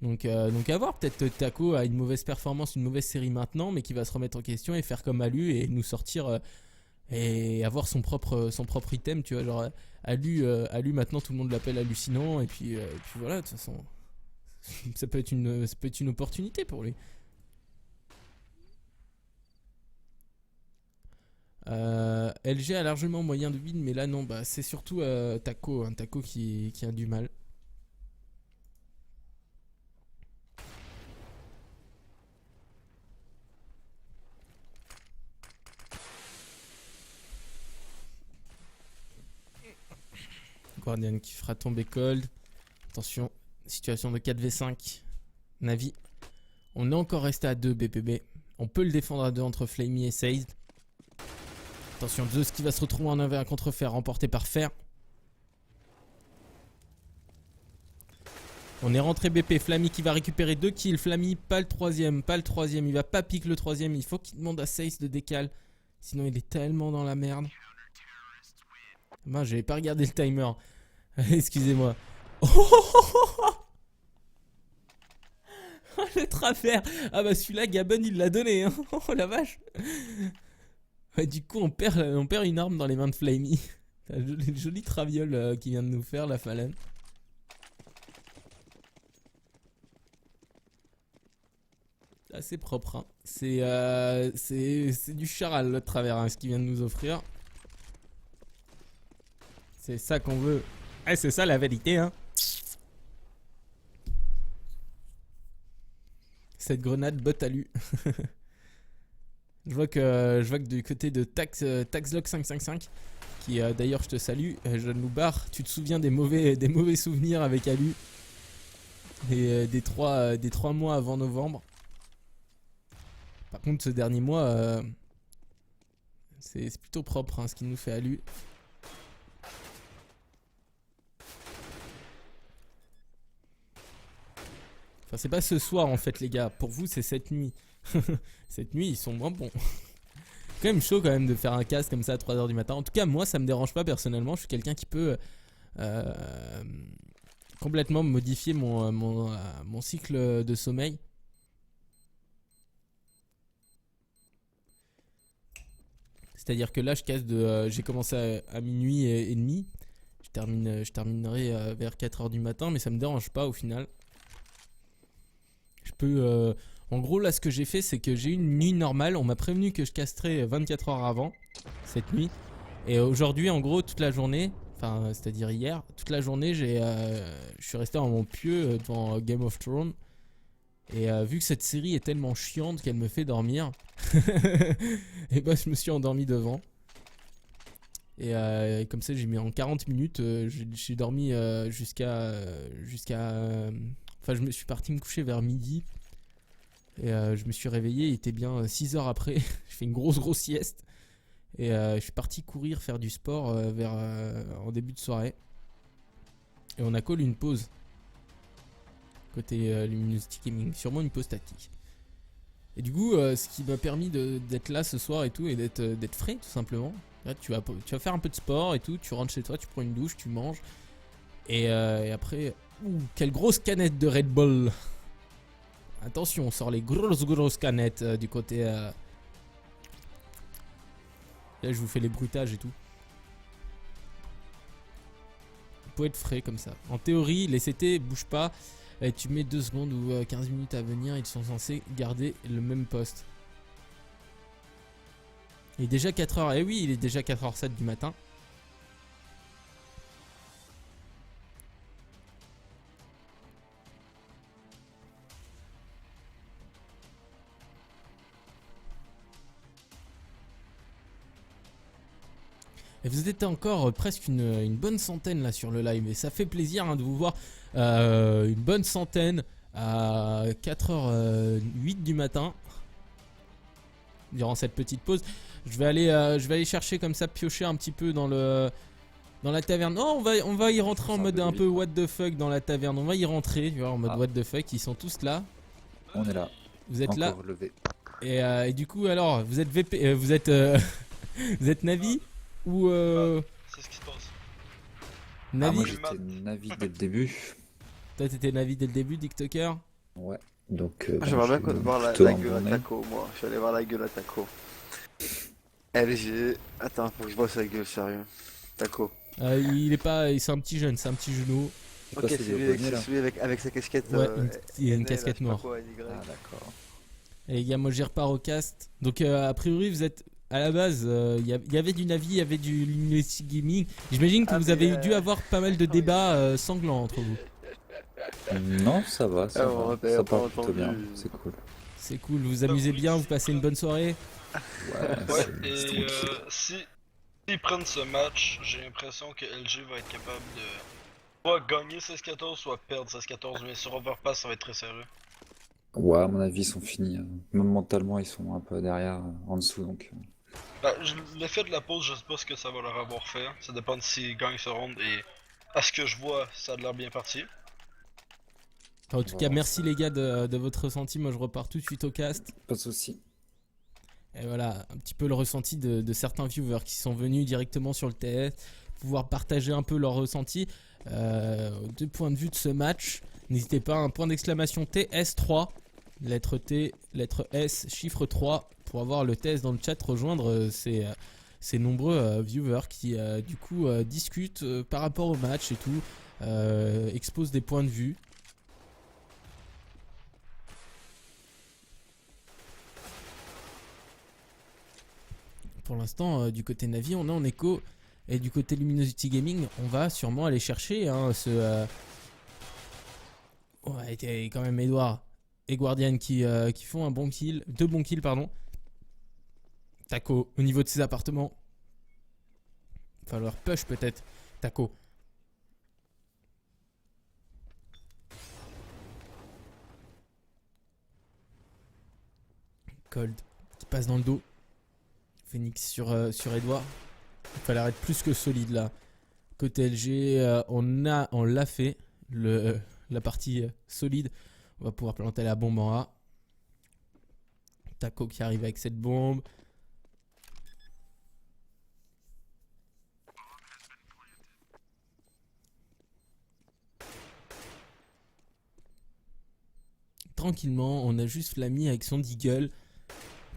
Donc à voir, peut-être Taco a une mauvaise performance, une mauvaise série maintenant, mais qui va se remettre en question et faire comme Alu et nous sortir et avoir son propre item, tu vois, genre Alu maintenant tout le monde l'appelle hallucinant et puis voilà, de toute façon ça peut être une opportunité pour lui. LG a largement moyen de win, mais là non, bah c'est surtout Taco qui a du mal. Guardian qui fera tomber Cold. Attention, situation de 4v5. Navi. On est encore resté à 2 BPB. On peut le défendre à 2 entre Flamey et Seize. Attention, Zeus qui va se retrouver en 1v1 contre Fer, remporté par Fer. On est rentré BP. Flammy qui va récupérer 2 kills. Flammy, pas le troisième. Il va pas piquer le troisième. Il faut qu'il demande à Seize de décale. Sinon, il est tellement dans la merde. Moi, j'avais pas regardé le timer. Excusez-moi. Oh, le travers. Ah bah celui-là, Gabon, il l'a donné. Hein. Oh la vache. Ouais, du coup, on perd une arme dans les mains de Flamey. Une jolie traviole qui vient de nous faire, la Fallen. Assez propre. Hein. C'est du charal, le travers, hein, ce qu'il vient de nous offrir. C'est ça qu'on veut. Ah, c'est ça la vérité, hein. Cette grenade botte à lui. je vois que du côté de Taxlock555, qui d'ailleurs je te salue, jeune loupard, tu te souviens des mauvais souvenirs avec Alu des 3 mois avant novembre. Par contre ce dernier mois c'est plutôt propre hein, ce qu'il nous fait Alu. Enfin, c'est pas ce soir en fait les gars, pour vous c'est cette nuit. Cette nuit ils sont moins bons. Quand même chaud quand même de faire un cast comme ça à 3h du matin. En tout cas moi ça me dérange pas personnellement, je suis quelqu'un qui peut complètement modifier mon cycle de sommeil. C'est-à-dire que là je casse j'ai commencé à minuit et demi. Je terminerai vers 4h du matin, mais ça me dérange pas au final. Je peux en gros là ce que j'ai fait c'est que j'ai eu une nuit normale. On m'a prévenu que je casterais 24 heures avant cette nuit. Et aujourd'hui en gros toute la journée, enfin c'est-à-dire hier, toute la journée je suis resté en mon pieu devant Game of Thrones. Et vu que cette série est tellement chiante qu'elle me fait dormir, et bah je me suis endormi devant. Et comme ça j'ai mis en 40 minutes, j'ai dormi jusqu'à... Enfin je me suis parti me coucher vers midi. Et je me suis réveillé, il était bien 6 heures après. J'ai fait une grosse sieste. Et je suis parti courir, faire du sport en début de soirée. Et on a call une pause. Côté Luminosity Gaming, sûrement une pause tactique. Et du coup, ce qui m'a permis d'être là ce soir et tout, et d'être frais tout simplement. Là, tu vas faire un peu de sport et tout, tu rentres chez toi, tu prends une douche, tu manges. Et après, quelle grosse canette de Red Bull. Attention, on sort les grosses canettes du côté... Là, je vous fais les bruitages et tout. Vous pouvez être frais comme ça. En théorie, les CT bougent pas. Et tu mets 2 secondes ou 15 minutes à venir, ils sont censés garder le même poste. Il est déjà 4h. Eh oui, il est déjà 4h07 du matin. Et vous êtes encore presque une bonne centaine là sur le live. Et ça fait plaisir hein, de vous voir une bonne centaine à 4h08 du matin. Durant cette petite pause. Je vais aller chercher comme ça, piocher un petit peu dans la taverne. Oh, on va y rentrer en mode un peu what the fuck dans la taverne. On va y rentrer, tu vois, en mode what the fuck. Ils sont tous là. On est là. Vous êtes là. Levé. Et du coup, alors, vous êtes VP, vous êtes Navi ou C'est ce qui se passe. Navi. Moi j'étais Navi dès le début. Toi, t'étais Navi dès le début, TikToker. Ouais. Donc. J'aimerais bien voir la gueule à Taco, moi. Je suis allé voir la gueule à Taco. LG. Attends, faut que je vois sa gueule, sérieux. Taco. C'est un petit jeune, c'est un petit genou. Ok, c'est celui avec sa casquette. Ouais, une casquette noire. Ah, d'accord. Et les gars, moi j'y repars au cast. Donc, a priori, vous êtes. À la base, il y avait du Navi, il y avait du Luminosity Gaming. J'imagine que vous avez dû avoir pas mal de débats sanglants entre vous. Non, ça va, ça va. Ça part plutôt bien, c'est cool. C'est cool, vous vous amusez bien, vous passez une bonne soirée. Ouais, et s'ils prennent ce match, j'ai l'impression que LG va être capable de soit gagner 16-14, soit perdre 16-14, mais sur Overpass, ça va être très sérieux. Ouais, à mon avis, ils sont finis. Même mentalement, ils sont un peu derrière, en dessous, donc... Bah, l'effet de la pause, je sais pas ce que ça va leur avoir fait. Ça dépend de s'ils gagnent ce round, et à ce que je vois, ça a l'air bien parti. Enfin, en tout cas, merci les gars de votre ressenti. Moi, je repars tout de suite au cast. Pas de soucis. Et voilà, un petit peu le ressenti de certains viewers qui sont venus directement sur le TS, pouvoir partager un peu leur ressenti. Deux points de vue de ce match. N'hésitez pas, un point d'exclamation TS3, lettre T, lettre S, chiffre 3, pour avoir le TS dans le chat, rejoindre ces nombreux viewers qui du coup discutent par rapport au match et tout, exposent des points de vue. Pour l'instant, du côté Navi, on est en écho. Et du côté Luminosity Gaming, on va sûrement aller chercher Ouais, et quand même Edouard et Guardian qui font deux bons kills, pardon. Taco, au niveau de ses appartements. Il va falloir push peut-être. Taco. Cold qui passe dans le dos. Phoenix sur Edouard. Il fallait être plus que solide là. Côté LG, on l'a fait. La partie solide. On va pouvoir planter la bombe en A. Taco qui arrive avec cette bombe. Tranquillement, on a juste Flammy avec son deagle.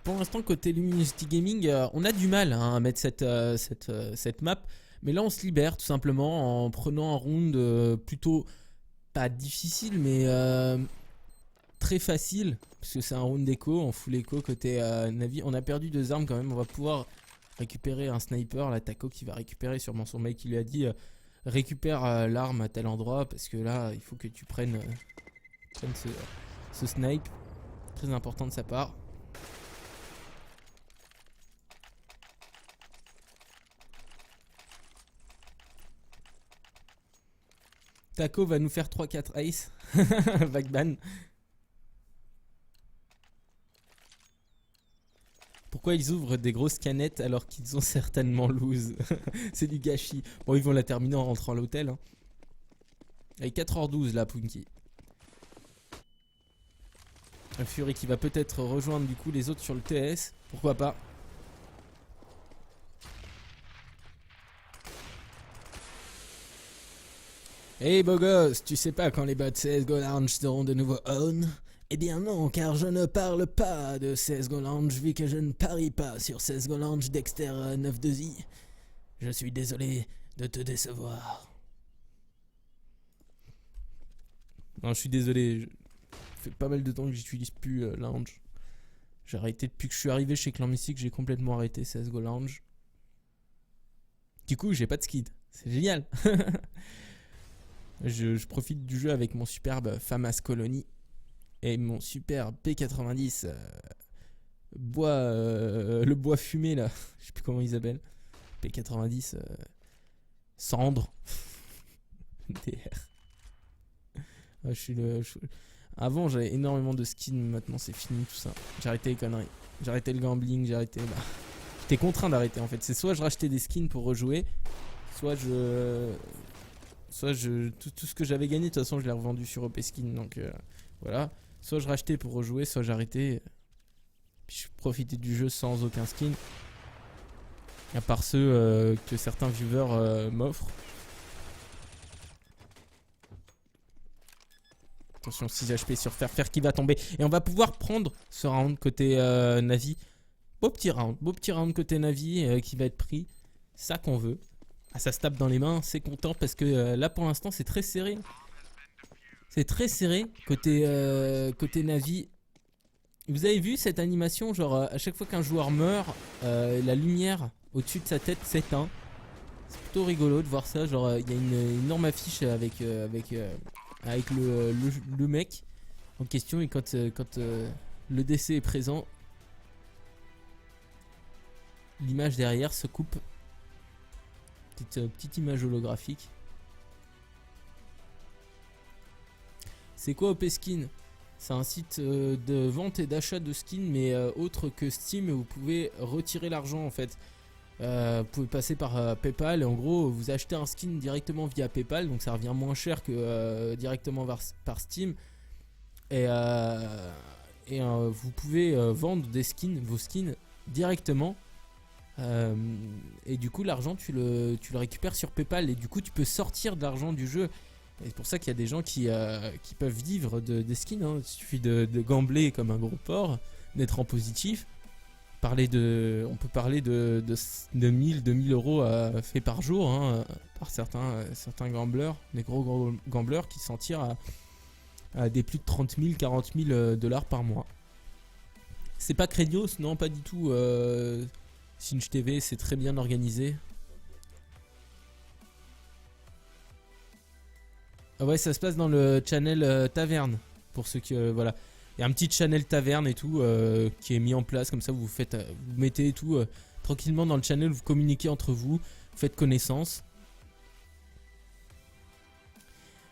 Pour l'instant, côté Luminosity Gaming, on a du mal à mettre cette map. Mais là, on se libère tout simplement en prenant un round plutôt pas difficile, mais très facile. Parce que c'est un round d'écho, en full écho côté Navi. On a perdu 2 armes quand même. On va pouvoir récupérer un sniper. La Taco qui va récupérer, sûrement son mec qui lui a dit récupère l'arme à tel endroit. Parce que là, il faut que tu prennes ce snipe. Très important de sa part. Taco va nous faire 3-4 ice. Backban. Pourquoi ils ouvrent des grosses canettes alors qu'ils ont certainement lose? C'est du gâchis. Bon, ils vont la terminer en rentrant à l'hôtel. Hein. Avec 4h12 là, Punky. Un Fury qui va peut-être rejoindre du coup les autres sur le TS. Pourquoi pas? Hey beau gosse, tu sais pas quand les bots CSGO Lounge seront de nouveau on? Eh bien non, car je ne parle pas de CSGO Lounge vu que je ne parie pas sur CSGO Lounge Dexter 92i. Je suis désolé de te décevoir. Non, je suis désolé, ça fait pas mal de temps que j'utilise plus Lounge. J'ai arrêté depuis que je suis arrivé chez Clan Mystique, j'ai complètement arrêté CSGO Lounge. Du coup, j'ai pas de skid, c'est génial. Je profite du jeu avec mon superbe FAMAS Colony et mon superbe P90 le bois fumé là, je sais plus comment ils appellent. P90 cendre. DR. Avant j'avais énormément de skins, maintenant c'est fini tout ça. J'ai arrêté les conneries, j'ai arrêté le gambling, j'ai arrêté. J'étais contraint d'arrêter en fait. C'est soit je rachetais des skins pour rejouer, soit tout ce que j'avais gagné, de toute façon je l'ai revendu sur OP Skin, donc voilà. Soit je rachetais pour rejouer, soit j'arrêtais. Puis je profitais du jeu sans aucun skin. À part ceux que certains viewers m'offrent. Attention, 6 HP sur Fer qui va tomber. Et on va pouvoir prendre ce round côté Navi. Beau petit round côté Navi qui va être pris. Ça qu'on veut. Ah, ça se tape dans les mains, c'est content parce que là pour l'instant c'est très serré. C'est très serré côté Navi. Vous avez vu cette animation, genre à chaque fois qu'un joueur meurt, la lumière au-dessus de sa tête s'éteint. C'est plutôt rigolo de voir ça, genre il y a une énorme affiche avec le mec en question et quand le décès est présent, l'image derrière se coupe. Petite image holographique. C'est quoi OP Skin? C'est un site de vente et d'achat de skins, mais autre que Steam, où vous pouvez retirer l'argent en fait. Vous pouvez passer par PayPal et en gros vous achetez un skin directement via PayPal, donc ça revient moins cher que directement par Steam. Et vous pouvez vendre des skins, vos skins directement. Et du coup l'argent tu le récupères sur PayPal et du coup tu peux sortir de l'argent du jeu. Et c'est pour ça qu'il y a des gens qui peuvent vivre des skins, hein. Il suffit de gambler comme un gros porc, d'être en positif. On peut parler de 1000, 2000 euros faits par jour, hein, par certains gamblers, des gros gamblers qui s'en tirent à des plus de 30 000, 40 000 dollars par mois. C'est pas craignos, non pas du tout. Sinch TV, c'est très bien organisé. Ah ouais, ça se passe dans le channel Taverne. Pour ceux qui voilà, il y a un petit channel Taverne et tout qui est mis en place comme ça. Vous mettez tout tranquillement dans le channel. Vous communiquez entre vous, vous faites connaissance.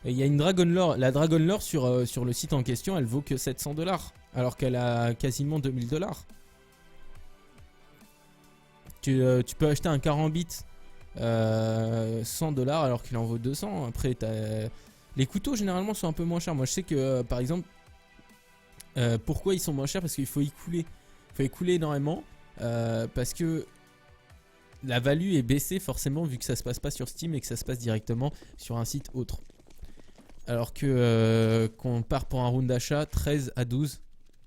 Il y a une Dragon Lore. La Dragon Lore sur le site en question, elle vaut que 700 $, alors qu'elle a quasiment 2000 $. Tu peux acheter un Karambit 100 $ alors qu'il en vaut 200. Après, les couteaux généralement sont un peu moins chers. Moi, je sais que par exemple, pourquoi ils sont moins chers? Parce qu'il faut écouler. Il faut écouler énormément parce que la value est baissée forcément vu que ça se passe pas sur Steam et que ça se passe directement sur un site autre. Alors que qu'on part pour un round d'achat 13 à 12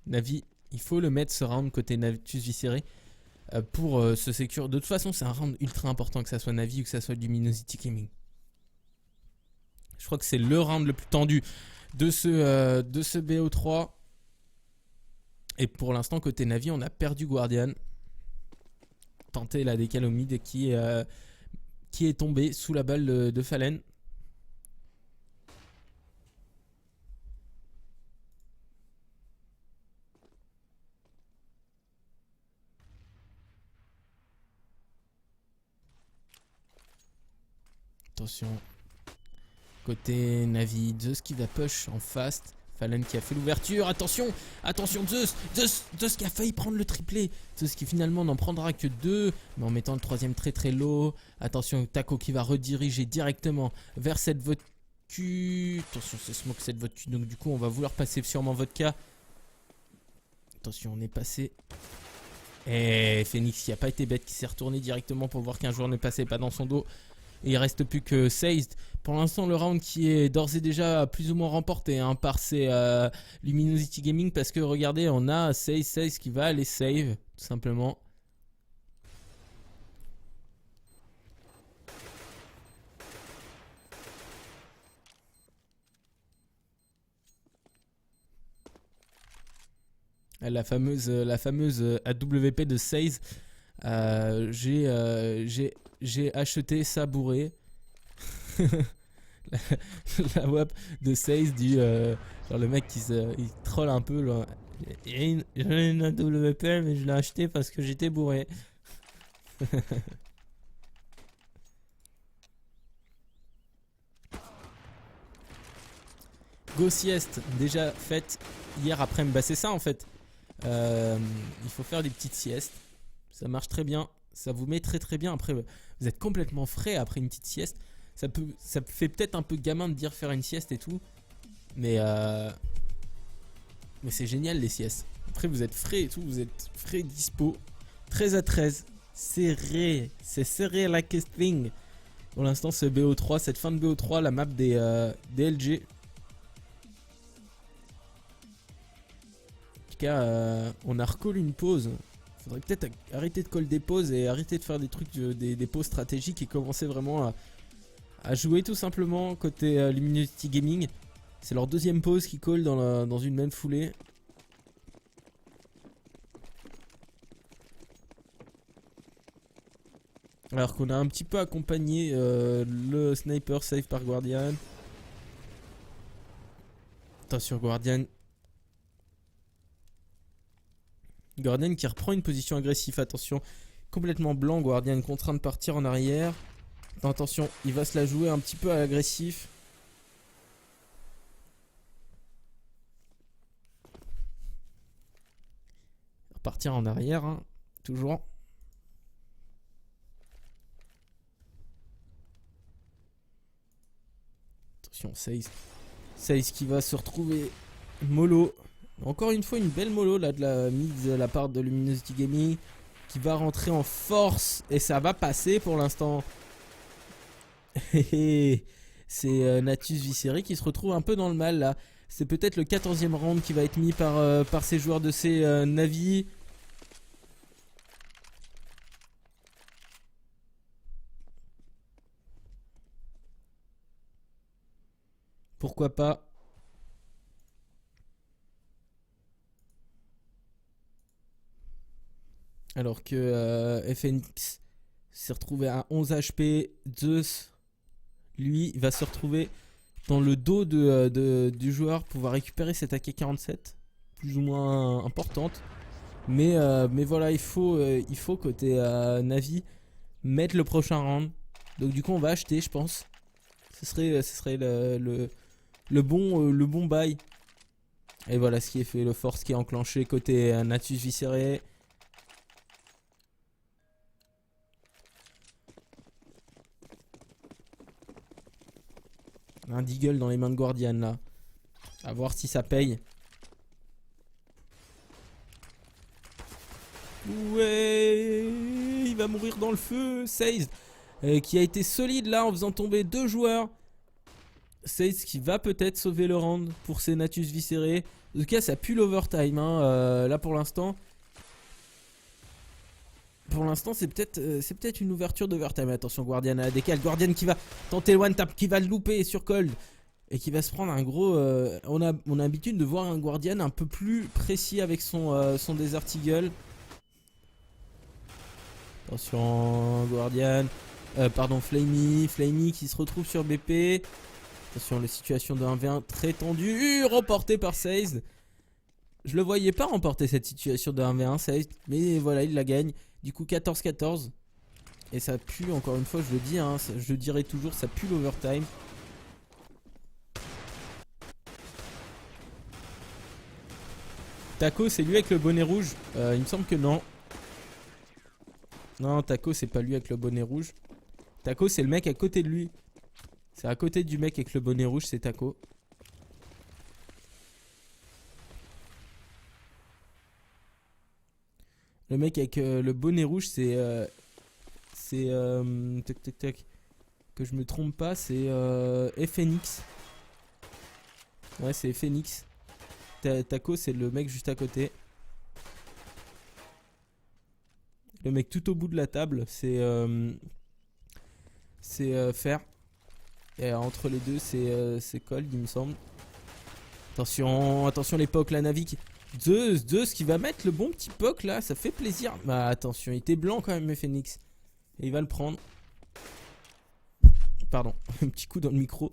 Navi, il faut le mettre ce round côté Navitus Viscéré. Pour se secure. De toute façon, c'est un round ultra important, que ça soit Navi ou que ça soit Luminosity Gaming. Je crois que c'est le round le plus tendu de ce BO3. Et pour l'instant, côté Navi, on a perdu Guardian. Tenté la décale au mid qui est tombé sous la balle de Fallen. Attention. Côté Navi, Zeus qui va push en fast. Fallen qui a fait l'ouverture. Attention, attention Zeus qui a failli prendre le triplé. Zeus qui finalement n'en prendra que 2. Mais en mettant le troisième très très low. Attention, Taco qui va rediriger directement vers cette vodka. Attention, c'est smoke cette vodka. Donc du coup, on va vouloir passer sûrement vodka. Attention, on est passé. Et Phoenix qui a pas été bête, qui s'est retourné directement pour voir qu'un joueur ne passait pas dans son dos. Et il reste plus que Seized. Pour l'instant, le round qui est d'ores et déjà plus ou moins remporté hein, par ces Luminosity Gaming. Parce que regardez, on a Seized qui va aller save, tout simplement. La fameuse AWP de Seized. J'ai acheté ça bourré. la WAP de Seized du genre le mec qui il troll un peu là. J'ai une AWP mais je l'ai acheté parce que j'étais bourré. Go sieste déjà faite hier après-midi. Bah c'est ça en fait. Il faut faire des petites siestes. Ça marche très bien. Ça vous met très très bien. Après, vous êtes complètement frais après une petite sieste. Ça fait peut-être un peu gamin de dire faire une sieste et tout. Mais c'est génial les siestes. Après, vous êtes frais et tout. Vous êtes frais dispo. 13 à 13. Serré. C'est serré like a thing. Pour l'instant, ce BO3, cette fin de BO3, la map des LG. En tout cas, on a recall une pause. Faudrait peut-être arrêter de call des pauses et arrêter de faire des trucs, des pauses stratégiques et commencer vraiment à jouer tout simplement côté Luminosity Gaming. C'est leur deuxième pause qui call dans une même foulée. Alors qu'on a un petit peu accompagné le sniper save par Guardian. Attention Guardian. Guardian qui reprend une position agressive. Attention, complètement blanc. Guardian contraint de partir en arrière. Attention, il va se la jouer un petit peu à l'agressif. Partir en arrière, hein, toujours. Attention, Seized qui va se retrouver mollo. Encore une fois, une belle mollo là de la mid de la part de Luminosity Gaming qui va rentrer en force et ça va passer pour l'instant. C'est Natus Visceri qui se retrouve un peu dans le mal là. C'est peut-être le 14e round qui va être mis par ces joueurs de ces Navi. Pourquoi pas? Alors que FNX s'est retrouvé à 11 HP. Zeus, lui, va se retrouver dans le dos du joueur, pouvoir récupérer cette AK-47, plus ou moins importante. Mais voilà, il faut côté Navi mettre le prochain round. Donc du coup, on va acheter, je pense. Ce serait le bon bail. Et voilà ce qui est fait, le force qui est enclenché côté Natus Viscere. Un deagle dans les mains de Guardian là. A voir si ça paye. Ouais, il va mourir dans le feu. Seized qui a été solide là en faisant tomber 2 joueurs. Seized qui va peut-être sauver le round pour ses Natus Viscere. En tout cas, ça pue l'overtime hein, là pour l'instant. Pour l'instant, c'est peut-être une ouverture d'overtime. Attention, Guardian à la décale. Guardian qui va tenter le one tap, qui va le louper sur Cold. Et qui va se prendre un gros... on a l'habitude de voir un Guardian un peu plus précis avec son Desert Eagle. Attention, Guardian. Pardon, Flamey qui se retrouve sur BP. Attention, la situation de 1v1 très tendue. Remporté par Seized. Je le voyais pas remporter cette situation de 1v1 Seized. Mais voilà, il la gagne. Du coup 14-14. Et ça pue, encore une fois, je le dis, hein, je le dirai toujours, ça pue l'overtime. Taco, c'est lui avec le bonnet rouge. Il me semble que non. Non, Taco, c'est pas lui avec le bonnet rouge. Taco, c'est le mec à côté de lui. C'est à côté du mec avec le bonnet rouge, c'est Taco. Le mec avec le bonnet rouge, c'est... tac, tac, tac. Que je me trompe pas, c'est FNX. Ouais, c'est FNX. Taco, c'est le mec juste à côté. Le mec tout au bout de la table, c'est Fer. Et entre les deux, c'est Cold, il me semble. Attention, attention l'époque, la Navi qui... Zeus qui va mettre le bon petit poke là, ça fait plaisir. Bah attention, il était blanc quand même, Phoenix. Et il va le prendre. Pardon, un petit coup dans le micro.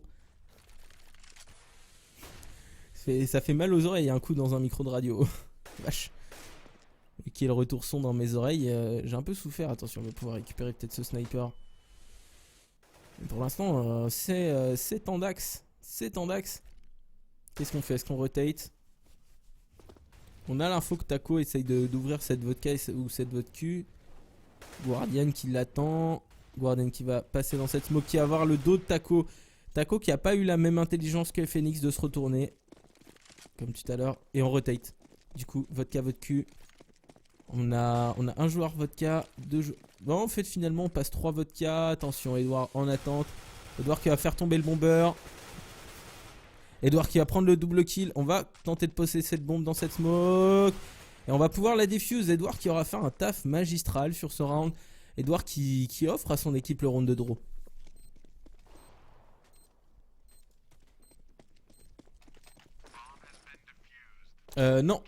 Ça fait mal aux oreilles, un coup dans un micro de radio. Vache. Et qui est le retour son dans mes oreilles, j'ai un peu souffert. Attention, on va pouvoir récupérer peut-être ce sniper. Mais pour l'instant, c'est en dax. C'est en dax. Qu'est-ce qu'on fait? Est-ce qu'on rotate? On a l'info que Taco essaye d'ouvrir cette vodka ou cette vodka. Guardian qui l'attend. Guardian qui va passer dans cette smoke, qui va avoir le dos de Taco. Taco qui a pas eu la même intelligence que Phoenix de se retourner. Comme tout à l'heure. Et on rotate. Du coup, vodka. On a un joueur vodka, deux joueurs... Bon, en fait, finalement, on passe 3 vodka. Attention, Edouard en attente. Edouard qui va faire tomber le bomber. Edouard qui va prendre le double kill. On va tenter de posséder cette bombe dans cette smoke. Et on va pouvoir la défuse. Edouard qui aura fait un taf magistral sur ce round. Edouard qui offre à son équipe le round de draw. Non.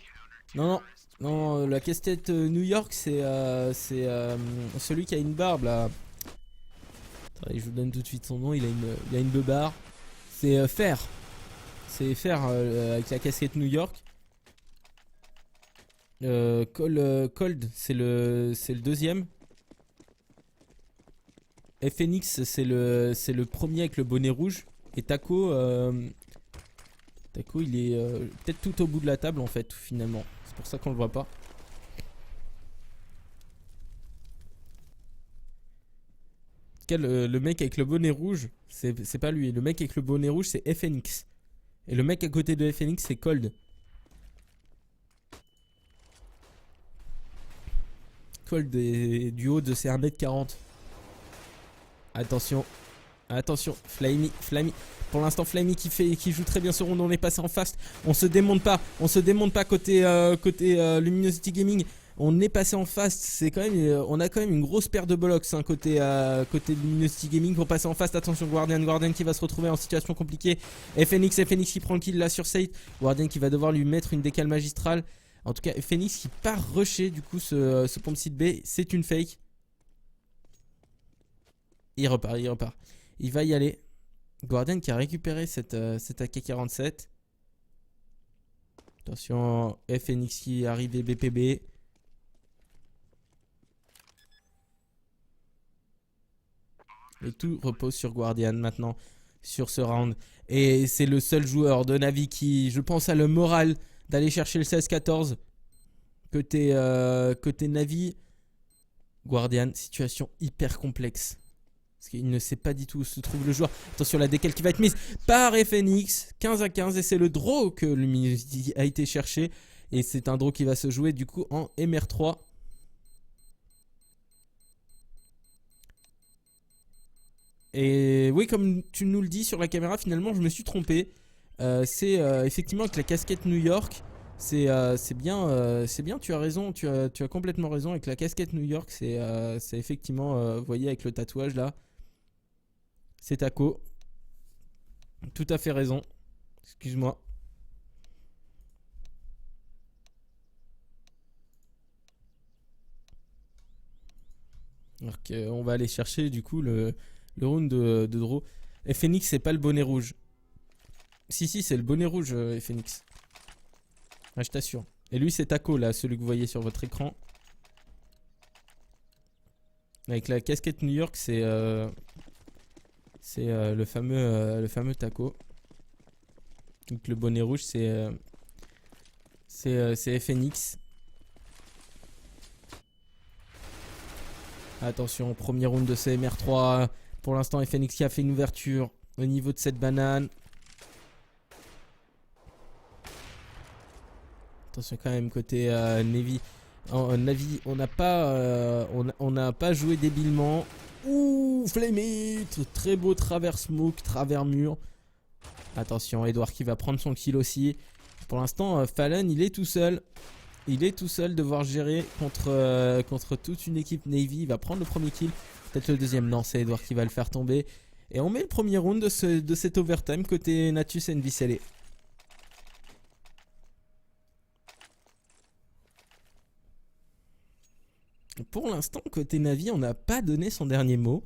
Non, la casse-tête New York, c'est celui qui a une barbe là. Attendez, je vous donne tout de suite son nom. Il a une beubare. C'est Fer. C'est Fer avec la casquette New York. Cold, c'est le deuxième. FNX, c'est le premier avec le bonnet rouge. Et Taco, il est peut-être tout au bout de la table en fait, finalement. C'est pour ça qu'on le voit pas. Le mec avec le bonnet rouge, c'est pas lui. Le mec avec le bonnet rouge, c'est FNX. Et le mec à côté de FNX, c'est Cold. Cold est du haut de ses 1m40. Attention. Attention. Flammy. Pour l'instant, Flammy qui joue très bien ce round. On est passé en fast. On se démonte pas. Côté Luminosity Gaming. On est passé en fast. C'est quand même, on a quand même une grosse paire de bollocks côté Luminosity Gaming pour passer en fast. Attention, Guardian qui va se retrouver en situation compliquée. FNX qui prend le kill là sur Sate. Guardian qui va devoir lui mettre une décale magistrale. En tout cas, FNX qui part rusher du coup ce pompe site B. C'est une fake. Il repart. Il va y aller. Guardian qui a récupéré cette AK-47. Attention, FNX qui est arrivé BPB. Et tout repose sur Guardian maintenant, sur ce round. Et c'est le seul joueur de Navi qui, je pense, a le moral d'aller chercher le 16-14. Côté Navi, Guardian, situation hyper complexe. Parce qu'il ne sait pas du tout où se trouve le joueur. Attention, la décale qui va être mise par FNX. 15-15. Et c'est le draw que Luminosity a été cherché. Et c'est un draw qui va se jouer du coup en MR3. Et oui, comme tu nous le dis sur la caméra, finalement, je me suis trompé. C'est effectivement avec la casquette New York. C'est bien, tu as raison, tu as complètement raison. Avec la casquette New York, c'est effectivement, vous voyez, avec le tatouage là. C'est Taco. Tout à fait raison. Excuse-moi. Donc, on va aller chercher du coup le round de draw. FNX, c'est pas le bonnet rouge. Si, c'est le bonnet rouge, FNX. Ah, je t'assure. Et lui, c'est Taco là, celui que vous voyez sur votre écran. Avec la casquette New York, c'est le fameux taco. Donc le bonnet rouge, c'est FNX. Attention, premier round de CMR3. Pour l'instant, FNX qui a fait une ouverture au niveau de cette banane. Attention quand même côté Navy. Navi, on n'a pas joué débilement. Ouh, Flameit, très beau travers smoke, travers mur. Attention, Edouard qui va prendre son kill aussi. Pour l'instant, Fallen, il est tout seul. Il est tout seul, devoir gérer contre toute une équipe Navy. Il va prendre le premier kill. Peut-être le deuxième. Non, c'est Edouard qui va le faire tomber. Et on met le premier round de cet overtime côté Natus NVCLE. Pour l'instant, côté Navi, on n'a pas donné son dernier mot.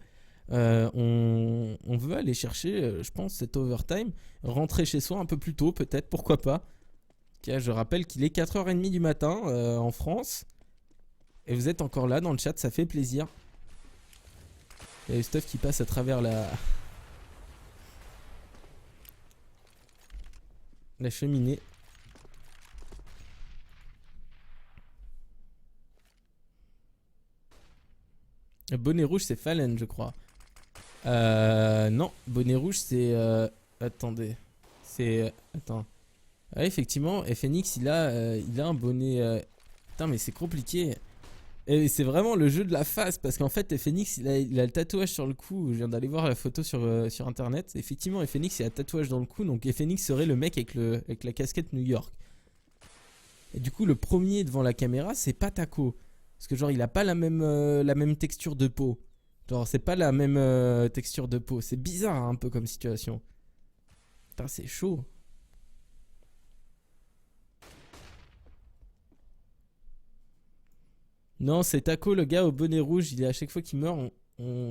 On veut aller chercher, je pense, cet overtime. Rentrer chez soi un peu plus tôt, peut-être, pourquoi pas. Je rappelle qu'il est 4h30 du matin en France. Et vous êtes encore là dans le chat, ça fait plaisir. Il y a le stuff qui passe à travers la cheminée. Le bonnet rouge, c'est Fallen, je crois. Non, bonnet rouge, c'est... attendez. C'est... Attends. Ouais, effectivement, FNX, il a un bonnet... Putain, mais c'est compliqué. Et c'est vraiment le jeu de la face. Parce qu'en fait, FNX, il a le tatouage sur le cou. Je viens d'aller voir la photo sur Internet. Effectivement, FNX, il a le tatouage dans le cou. Donc FNX serait le mec avec la casquette New York. Et du coup, le premier devant la caméra, c'est pas Taco. Parce que genre, il a pas la même texture de peau. Genre, c'est pas la même texture de peau. C'est bizarre, hein, un peu comme situation. Putain, c'est chaud. Non, c'est Taco, le gars au bonnet rouge. Il est à chaque fois qu'il meurt,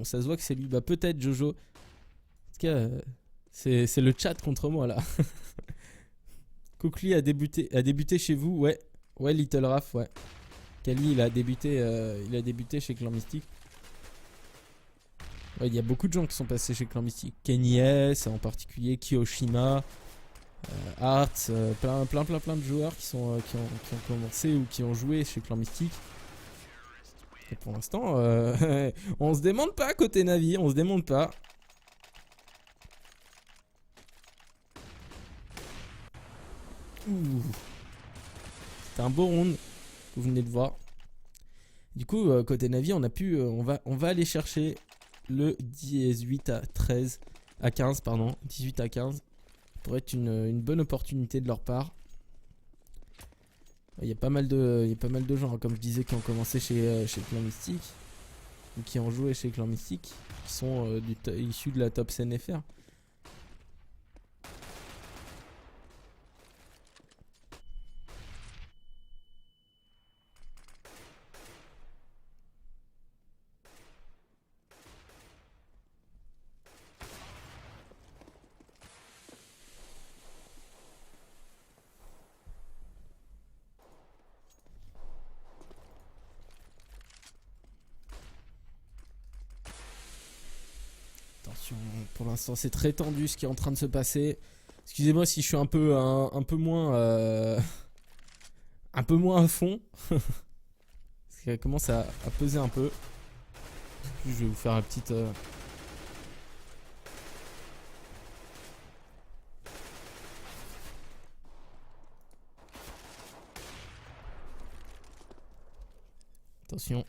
ça se voit que c'est lui. Bah, peut-être Jojo. En tout cas, c'est le chat contre moi, là. Cookly a débuté chez vous. Ouais, Little Raph, ouais. Kali, il a débuté chez Clan Mystique. Ouais, il y a beaucoup de gens qui sont passés chez Clan Mystique. Kenny S, en particulier, Kiyoshima, Arts, plein de joueurs qui ont commencé ou qui ont joué chez Clan Mystique. Et pour l'instant, on se demande pas côté Navi, on se demande pas. Ouh. C'était un beau round. Vous venez de voir. Du coup, côté Navi, on va aller chercher le 18 à 13 à 15, pardon, 18 à 15. Pour être une bonne opportunité de leur part. Il y a pas mal de gens, comme je disais, qui ont commencé chez Clan Mystique ou qui ont joué chez Clan Mystique, qui sont issus de la top CNFR. Attention, pour l'instant c'est très tendu ce qui est en train de se passer. Excusez-moi si je suis un peu moins un peu moins à fond. Parce qu'elle commence à peser un peu. Je vais vous faire la petite attention.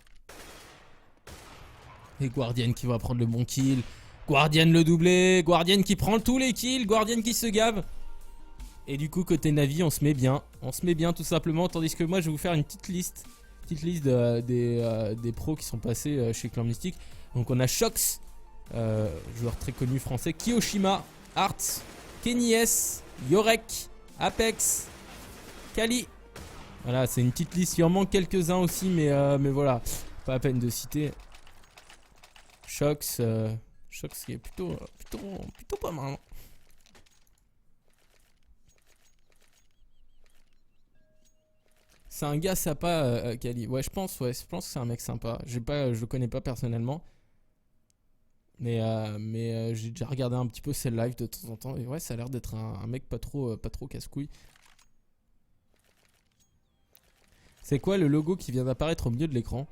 Et Guardian qui va prendre le bon kill. Guardian le doublé. Guardian qui prend tous les kills. Guardian qui se gave. Et du coup, côté Navi, on se met bien. On se met bien tout simplement. Tandis que moi, je vais vous faire une petite liste. Des pros qui sont passés chez Clan Mystique. Donc on a Shox, joueur très connu français. Kiyoshima, Arts, Kenny S, Yorek, Apex, Kali. Voilà, c'est une petite liste. Il en manque quelques-uns aussi, mais voilà. Pas la peine de citer. Shox qui est plutôt pas mal. C'est un gars sympa, Kali. Ouais, je pense que c'est un mec sympa. Je le connais pas personnellement. Mais j'ai déjà regardé un petit peu ses lives de temps en temps. Et ouais, ça a l'air d'être un mec pas trop casse-couille. C'est quoi le logo qui vient d'apparaître au milieu de l'écran?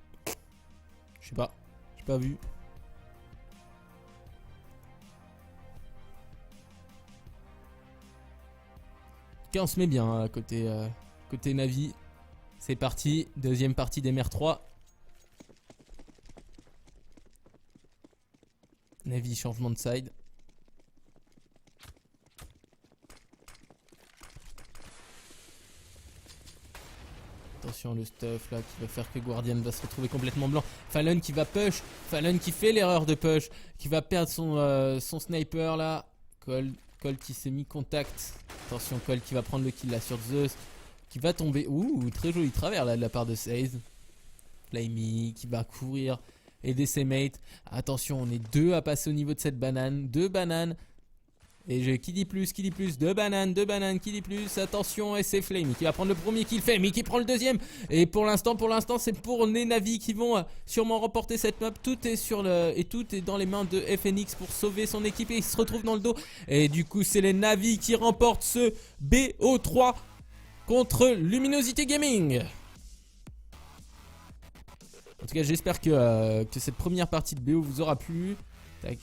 Je sais pas. J'ai pas vu. En tout cas, on se met bien hein, côté Navi. C'est parti. Deuxième partie des mers 3. Navi, changement de side. Attention le stuff là qui va faire que Guardian va se retrouver complètement blanc. Fallon qui va push. Fallon qui fait l'erreur de push. Qui va perdre son sniper là. Colt qui s'est mis contact. Attention Colt qui va prendre le kill là sur Zeus. Qui va tomber. Ouh, très joli travers là de la part de Seize. Flamey qui va courir. Aider ses mates. Attention, on est deux à passer au niveau de cette banane. 2 bananes. Et qui dit plus, 2 bananes, qui dit plus. Attention, et c'est Flamey qui va prendre le premier kill. Flamey qui prend le deuxième. Et pour l'instant, c'est pour les Navi qui vont sûrement remporter cette map. Tout est dans les mains de FNX pour sauver son équipe. Et il se retrouve dans le dos. Et du coup, c'est les Navi qui remportent ce BO3 contre Luminosity Gaming. En tout cas, j'espère que cette première partie de BO vous aura plu. Tac,